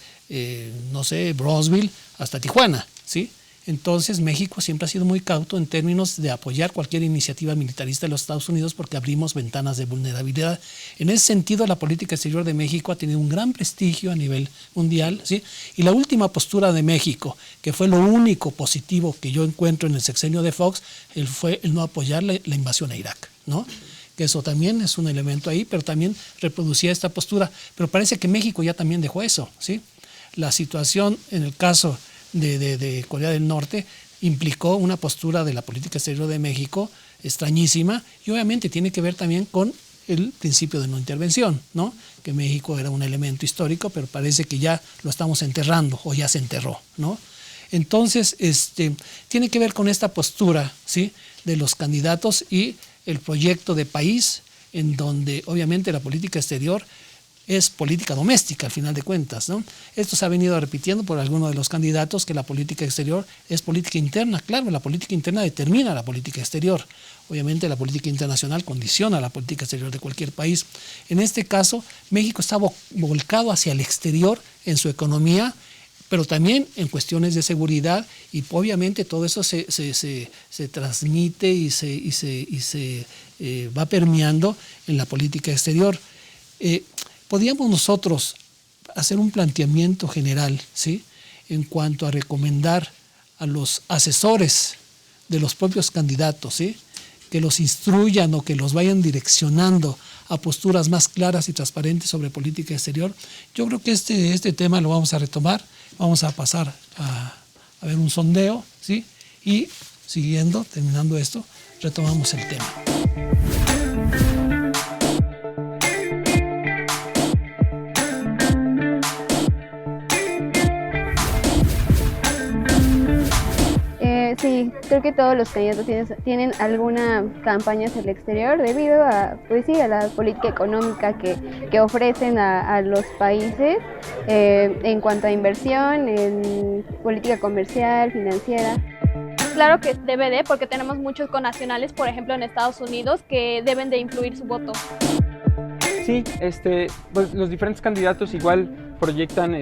Brownsville hasta Tijuana, ¿sí? Entonces México siempre ha sido muy cauto en términos de apoyar cualquier iniciativa militarista de los Estados Unidos porque abrimos ventanas de vulnerabilidad. En ese sentido, la política exterior de México ha tenido un gran prestigio a nivel mundial, ¿sí? Y la última postura de México, que fue lo único positivo que yo encuentro en el sexenio de Fox, fue el no apoyar la invasión a Irak, ¿no? Que eso también es un elemento ahí, pero también reproducía esta postura. Pero parece que México ya también dejó eso, ¿sí? La situación en el caso de Corea del Norte implicó una postura de la política exterior de México extrañísima y obviamente tiene que ver también con el principio de no intervención, ¿no? Que México era un elemento histórico, pero parece que ya lo estamos enterrando o ya se enterró, ¿no? Entonces, tiene que ver con esta postura, ¿sí? De los candidatos y el proyecto de país en donde obviamente la política exterior es política doméstica al final de cuentas, ¿no? Esto se ha venido repitiendo por algunos de los candidatos, que la política exterior es política interna. Claro, la política interna determina la política exterior. Obviamente la política internacional condiciona la política exterior de cualquier país. En este caso, México está volcado hacia el exterior en su economía, pero también en cuestiones de seguridad, y obviamente todo eso se transmite y se va permeando en la política exterior. Podríamos nosotros hacer un planteamiento general, ¿sí? En cuanto a recomendar a los asesores de los propios candidatos, ¿sí? Que los instruyan o que los vayan direccionando a posturas más claras y transparentes sobre política exterior. Yo creo que este tema lo vamos a retomar, vamos a pasar a ver un sondeo, ¿sí? Y terminando esto, retomamos el tema. Sí, creo que todos los candidatos tienen alguna campaña hacia el exterior debido a, pues sí, a la política económica que ofrecen a los países en cuanto a inversión, en política comercial, financiera. Claro que debe de, porque tenemos muchos connacionales, por ejemplo en Estados Unidos, que deben de influir su voto. Sí, pues los diferentes candidatos igual proyectan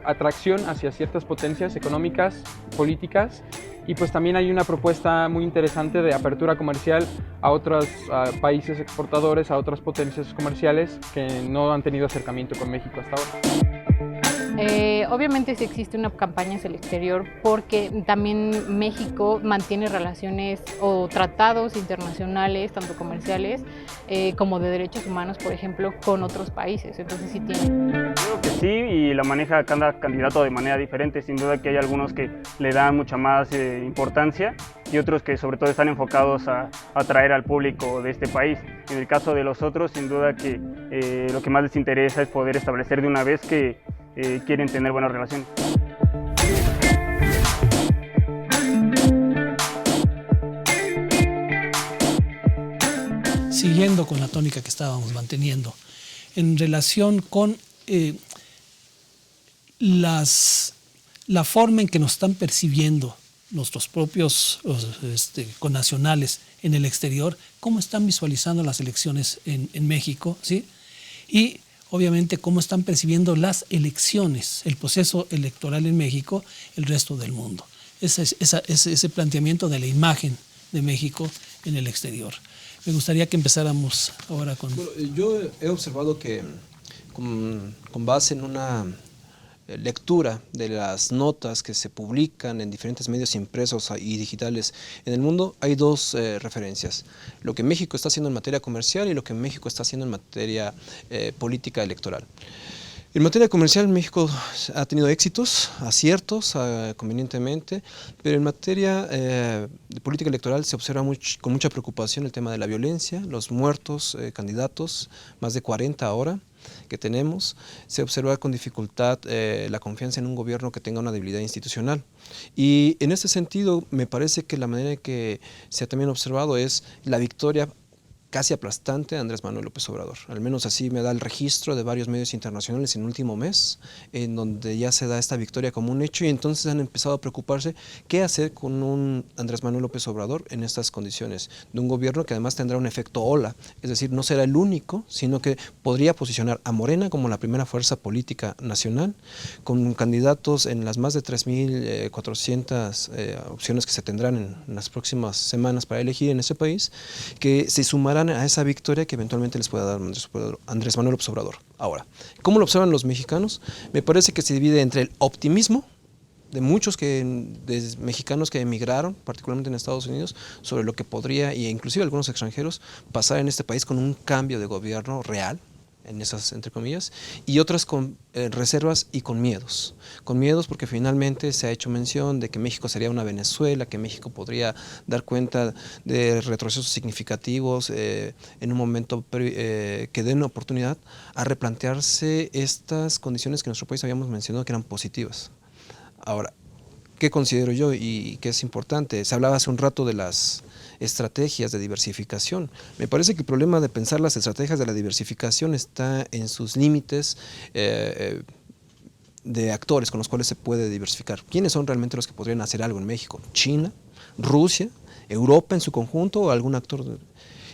atracción hacia ciertas potencias económicas, políticas, y pues también hay una propuesta muy interesante de apertura comercial a otros países exportadores, a otras potencias comerciales que no han tenido acercamiento con México hasta ahora. Obviamente sí existe una campaña hacia el exterior porque también México mantiene relaciones o tratados internacionales, tanto comerciales como de derechos humanos, por ejemplo, con otros países. Entonces sí tiene. Creo que sí, y la maneja cada candidato de manera diferente. Sin duda que hay algunos que le dan mucha más importancia y otros que sobre todo están enfocados a atraer al público de este país. En el caso de los otros, sin duda que lo que más les interesa es poder establecer de una vez que quieren tener buenas relaciones. Siguiendo con la tónica que estábamos manteniendo, en relación con la forma en que nos están percibiendo nuestros propios connacionales en el exterior, cómo están visualizando las elecciones en México, ¿sí? Y obviamente cómo están percibiendo las elecciones, el proceso electoral en México, el resto del mundo. Ese planteamiento de la imagen de México en el exterior. Me gustaría que empezáramos ahora con... Bueno, yo he observado que con base en una lectura de las notas que se publican en diferentes medios impresos y digitales en el mundo, hay dos referencias: lo que México está haciendo en materia comercial y lo que México está haciendo en materia política electoral. En materia comercial, México ha tenido éxitos, aciertos convenientemente, pero en materia de política electoral se observa con mucha preocupación el tema de la violencia, los muertos candidatos, más de 40 ahora que tenemos. Se observa con dificultad la confianza en un gobierno que tenga una debilidad institucional. Y en este sentido, me parece que la manera en que se ha también observado es la victoria casi aplastante a Andrés Manuel López Obrador. Al menos así me da el registro de varios medios internacionales en el último mes, en donde ya se da esta victoria como un hecho y entonces han empezado a preocuparse qué hacer con un Andrés Manuel López Obrador en estas condiciones, de un gobierno que además tendrá un efecto ola, es decir, no será el único, sino que podría posicionar a Morena como la primera fuerza política nacional, con candidatos en las más de 3.400 opciones que se tendrán en las próximas semanas para elegir en ese país, que se sumarán a esa victoria que eventualmente les pueda dar Andrés Manuel López Obrador. Ahora, ¿cómo lo observan los mexicanos? Me parece que se divide entre el optimismo de muchos de mexicanos que emigraron, particularmente en Estados Unidos, sobre lo que podría, e inclusive algunos extranjeros, pasar en este país con un cambio de gobierno real, en esas entre comillas, y otras con reservas y con miedos porque finalmente se ha hecho mención de que México sería una Venezuela, que México podría dar cuenta de retrocesos significativos en un momento que den oportunidad a replantearse estas condiciones que en nuestro país habíamos mencionado que eran positivas. Ahora, ¿qué considero yo y qué es importante? Se hablaba hace un rato de las estrategias de diversificación. Me parece que el problema de pensar las estrategias de la diversificación está en sus límites de actores con los cuales se puede diversificar. ¿Quiénes son realmente los que podrían hacer algo en México? ¿China? ¿Rusia? ¿Europa en su conjunto? ¿O algún actor?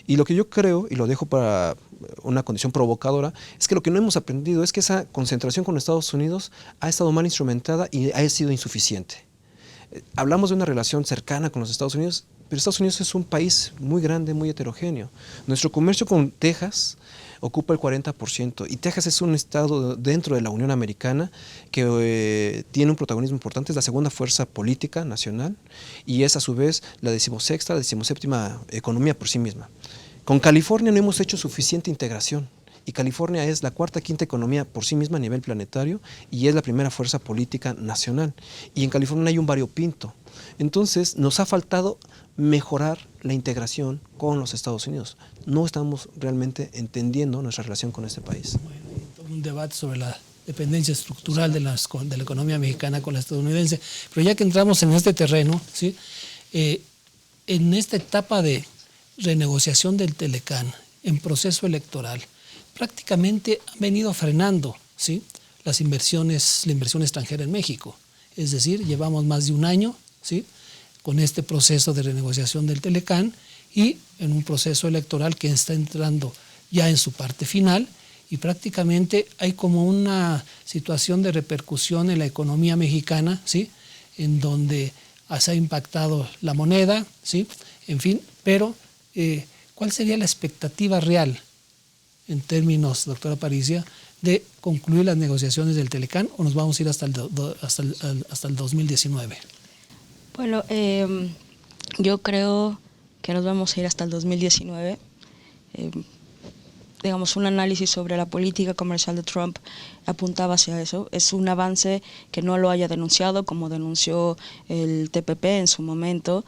Y lo que yo creo, y lo dejo para una condición provocadora, es que lo que no hemos aprendido es que esa concentración con Estados Unidos ha estado mal instrumentada y ha sido insuficiente. Hablamos de una relación cercana con los Estados Unidos, pero Estados Unidos es un país muy grande, muy heterogéneo. Nuestro comercio con Texas ocupa el 40%, y Texas es un estado dentro de la Unión Americana que tiene un protagonismo importante, es la segunda fuerza política nacional, y es a su vez la 16ª, la 17ª economía por sí misma. Con California no hemos hecho suficiente integración, y California es la 4ª, 5ª economía por sí misma a nivel planetario, y es la primera fuerza política nacional, y en California hay un variopinto. Entonces nos ha faltado mejorar la integración con los Estados Unidos. No estamos realmente entendiendo nuestra relación con este país. Bueno, un debate sobre la dependencia estructural de la economía mexicana con la estadounidense, pero ya que entramos en este terreno, ¿sí? En esta etapa de renegociación del Telecán en proceso electoral, prácticamente han venido frenando, ¿sí?, la inversión extranjera en México. Es decir, llevamos más de un año, ¿sí?, con este proceso de renegociación del Telecán y en un proceso electoral que está entrando ya en su parte final, y prácticamente hay como una situación de repercusión en la economía mexicana, ¿sí?, en donde se ha impactado la moneda, ¿sí?, en fin, pero ¿cuál sería la expectativa real en términos, doctora Aparicio, de concluir las negociaciones del Telecán, o nos vamos a ir hasta el 2019? Bueno, yo creo que nos vamos a ir hasta el 2019. Digamos, un análisis sobre la política comercial de Trump apuntaba hacia eso. Es un avance que no lo haya denunciado, como denunció el TPP en su momento,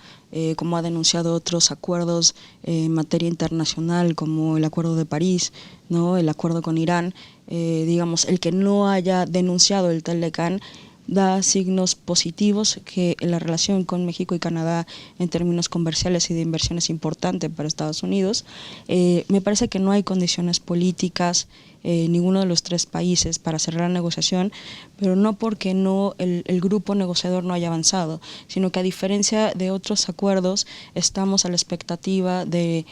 como ha denunciado otros acuerdos en materia internacional, como el Acuerdo de París, ¿no?, el acuerdo con Irán. Digamos, el que no haya denunciado el Telecán da signos positivos que la relación con México y Canadá en términos comerciales y de inversión es importante para Estados Unidos. Me parece que no hay condiciones políticas en ninguno de los tres países para cerrar la negociación, pero no porque el grupo negociador no haya avanzado, sino que a diferencia de otros acuerdos estamos a la expectativa de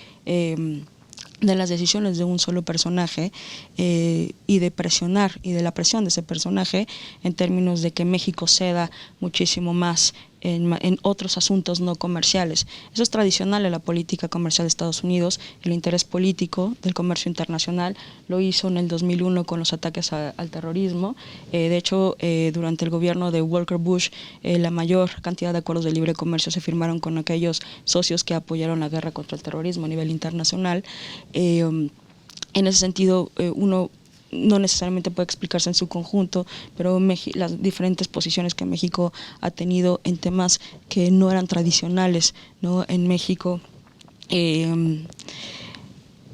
las decisiones de un solo personaje y de presionar y de la presión de ese personaje en términos de que México ceda muchísimo más en otros asuntos no comerciales. Eso es tradicional en la política comercial de Estados Unidos. El interés político del comercio internacional lo hizo en el 2001 con los ataques al terrorismo. De hecho, durante el gobierno de Walker Bush, la mayor cantidad de acuerdos de libre comercio se firmaron con aquellos socios que apoyaron la guerra contra el terrorismo a nivel internacional. En ese sentido, uno no necesariamente puede explicarse en su conjunto, pero las diferentes posiciones que México ha tenido en temas que no eran tradicionales, ¿no?, en México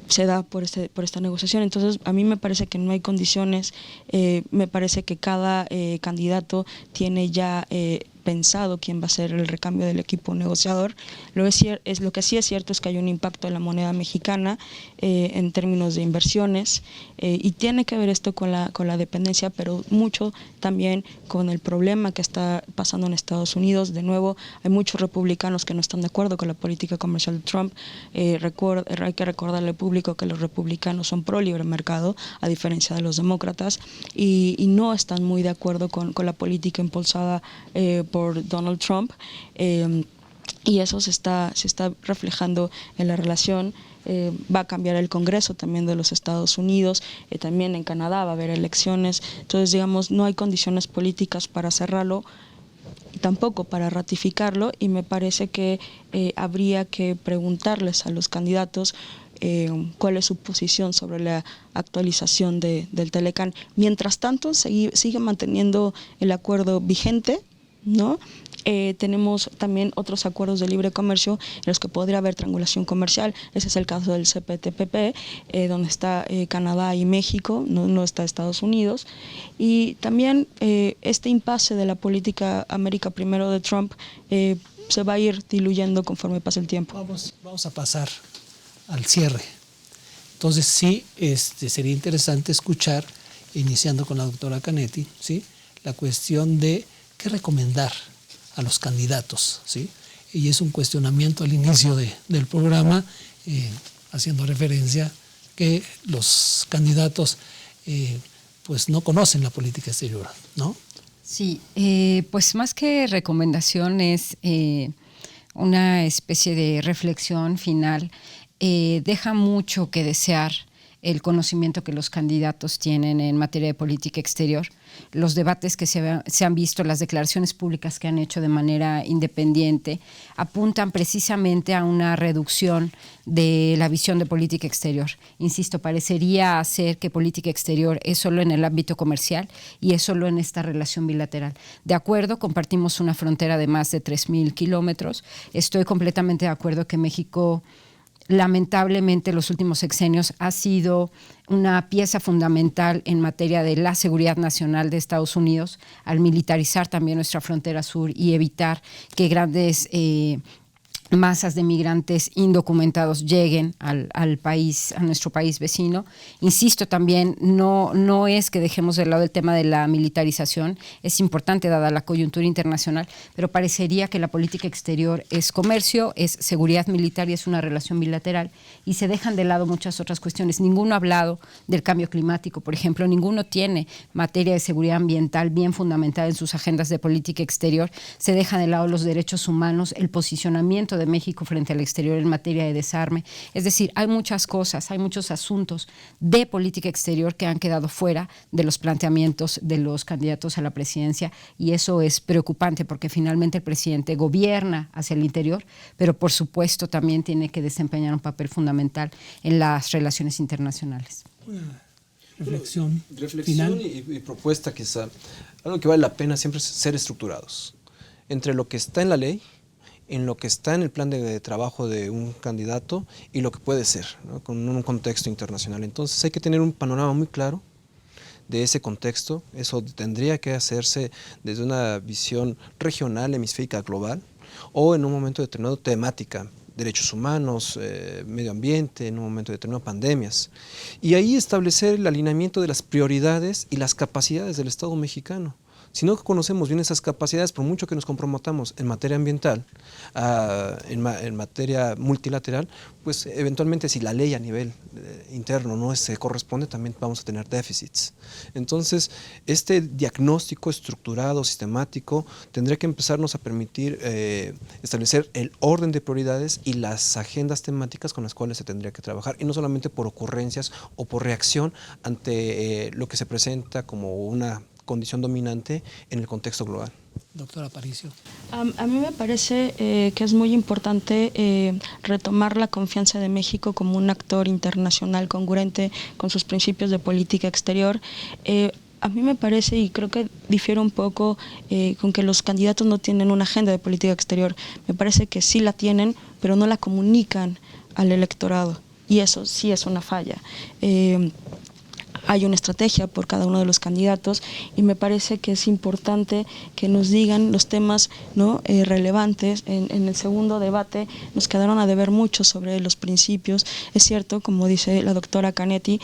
se da por esta negociación. Entonces, a mí me parece que no hay condiciones, me parece que cada candidato tiene ya pensado quién va a ser el recambio del equipo negociador. Lo que sí es cierto es que hay un impacto en la moneda mexicana en términos de inversiones, y tiene que ver esto con la dependencia, pero mucho también con el problema que está pasando en Estados Unidos. De nuevo, hay muchos republicanos que no están de acuerdo con la política comercial de Trump. Hay que recordarle al público que los republicanos son pro libre mercado, a diferencia de los demócratas, y no están muy de acuerdo con la política impulsada por Donald Trump, y eso se está reflejando en la relación. Va a cambiar el Congreso también de los Estados Unidos, también en Canadá va a haber elecciones, entonces digamos no hay condiciones políticas para cerrarlo y tampoco para ratificarlo, y me parece que habría que preguntarles a los candidatos cuál es su posición sobre la actualización del Telecán. Mientras tanto, sigue manteniendo el acuerdo vigente, ¿no? Tenemos también otros acuerdos de libre comercio en los que podría haber triangulación comercial. Ese es el caso del CPTPP, donde está Canadá y México, no está Estados Unidos. Y también este impasse de la política América Primero de Trump se va a ir diluyendo conforme pase el tiempo. Vamos a pasar al cierre. Entonces sí, sería interesante escuchar, iniciando con la doctora Canetti, ¿sí?, la cuestión de qué recomendar a los candidatos, ¿sí? Y es un cuestionamiento al inicio del programa, haciendo referencia que los candidatos pues no conocen la política exterior, ¿no? Sí, pues más que recomendación es una especie de reflexión final. Deja mucho que desear el conocimiento que los candidatos tienen en materia de política exterior, los debates que se han visto, las declaraciones públicas que han hecho de manera independiente, apuntan precisamente a una reducción de la visión de política exterior. Insisto, parecería ser que política exterior es solo en el ámbito comercial y es solo en esta relación bilateral. De acuerdo, compartimos una frontera de más de 3,000 kilómetros. Estoy completamente de acuerdo que México, lamentablemente, los últimos sexenios ha sido una pieza fundamental en materia de la seguridad nacional de Estados Unidos, al militarizar también nuestra frontera sur y evitar que grandes masas de migrantes indocumentados lleguen al país, a nuestro país vecino. Insisto también, no es que dejemos de lado el tema de la militarización, es importante dada la coyuntura internacional, pero parecería que la política exterior es comercio, es seguridad militar y es una relación bilateral, y se dejan de lado muchas otras cuestiones. Ninguno ha hablado del cambio climático, por ejemplo, ninguno tiene materia de seguridad ambiental bien fundamentada en sus agendas de política exterior, se dejan de lado los derechos humanos, el posicionamiento de México frente al exterior en materia de desarme. Es decir, hay muchas cosas, hay muchos asuntos de política exterior que han quedado fuera de los planteamientos de los candidatos a la presidencia, y eso es preocupante porque finalmente el presidente gobierna hacia el interior, pero por supuesto también tiene que desempeñar un papel fundamental en las relaciones internacionales. Reflexión final y propuesta quizá. Algo que vale la pena siempre es ser estructurados entre lo que está en la ley, en lo que está en el plan de trabajo de un candidato y lo que puede ser, ¿no?, con un contexto internacional. Entonces hay que tener un panorama muy claro de ese contexto. Eso tendría que hacerse desde una visión regional, hemisférica, global, o en un momento determinado temática, derechos humanos, medio ambiente, en un momento determinado pandemias. Y ahí establecer el alineamiento de las prioridades y las capacidades del Estado mexicano. Si no conocemos bien esas capacidades, por mucho que nos comprometamos en materia ambiental, en materia multilateral, pues eventualmente si la ley a nivel interno no se corresponde, también vamos a tener déficits. Entonces, este diagnóstico estructurado, sistemático, tendría que empezarnos a permitir establecer el orden de prioridades y las agendas temáticas con las cuales se tendría que trabajar, y no solamente por ocurrencias o por reacción ante lo que se presenta como una condición dominante en el contexto global. Doctora Aparicio. A mí me parece que es muy importante retomar la confianza de México como un actor internacional congruente con sus principios de política exterior. A mí me parece, y creo que difiere un poco con que los candidatos no tienen una agenda de política exterior. Me parece que sí la tienen, pero no la comunican al electorado, y eso sí es una falla. hay una estrategia por cada uno de los candidatos, y me parece que es importante que nos digan los temas, ¿no?, relevantes. En el segundo debate nos quedaron a deber mucho sobre los principios. Es cierto, como dice la doctora Canetti,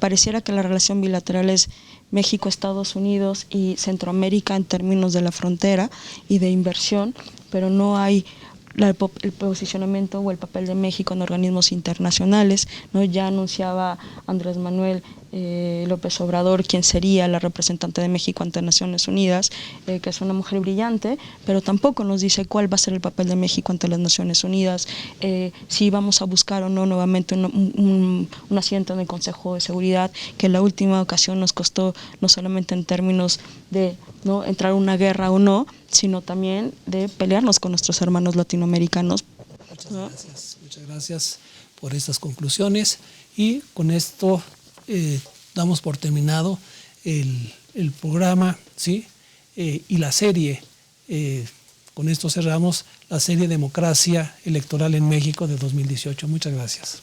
pareciera que la relación bilateral es México, Estados Unidos y Centroamérica en términos de la frontera y de inversión, pero no hay el posicionamiento o el papel de México en organismos internacionales, ¿no? Ya anunciaba Andrés Manuel López Obrador quién sería la representante de México ante Naciones Unidas, que es una mujer brillante, pero tampoco nos dice cuál va a ser el papel de México ante las Naciones Unidas, si vamos a buscar o no nuevamente un asiento en el Consejo de Seguridad, que en la última ocasión nos costó no solamente en términos de, ¿no?, entrar a una guerra o no, sino también de pelearnos con nuestros hermanos latinoamericanos. Muchas gracias por estas conclusiones, y con esto damos por terminado el programa, ¿sí? Y la serie. Con esto cerramos la serie Democracia Electoral en México de 2018. Muchas gracias.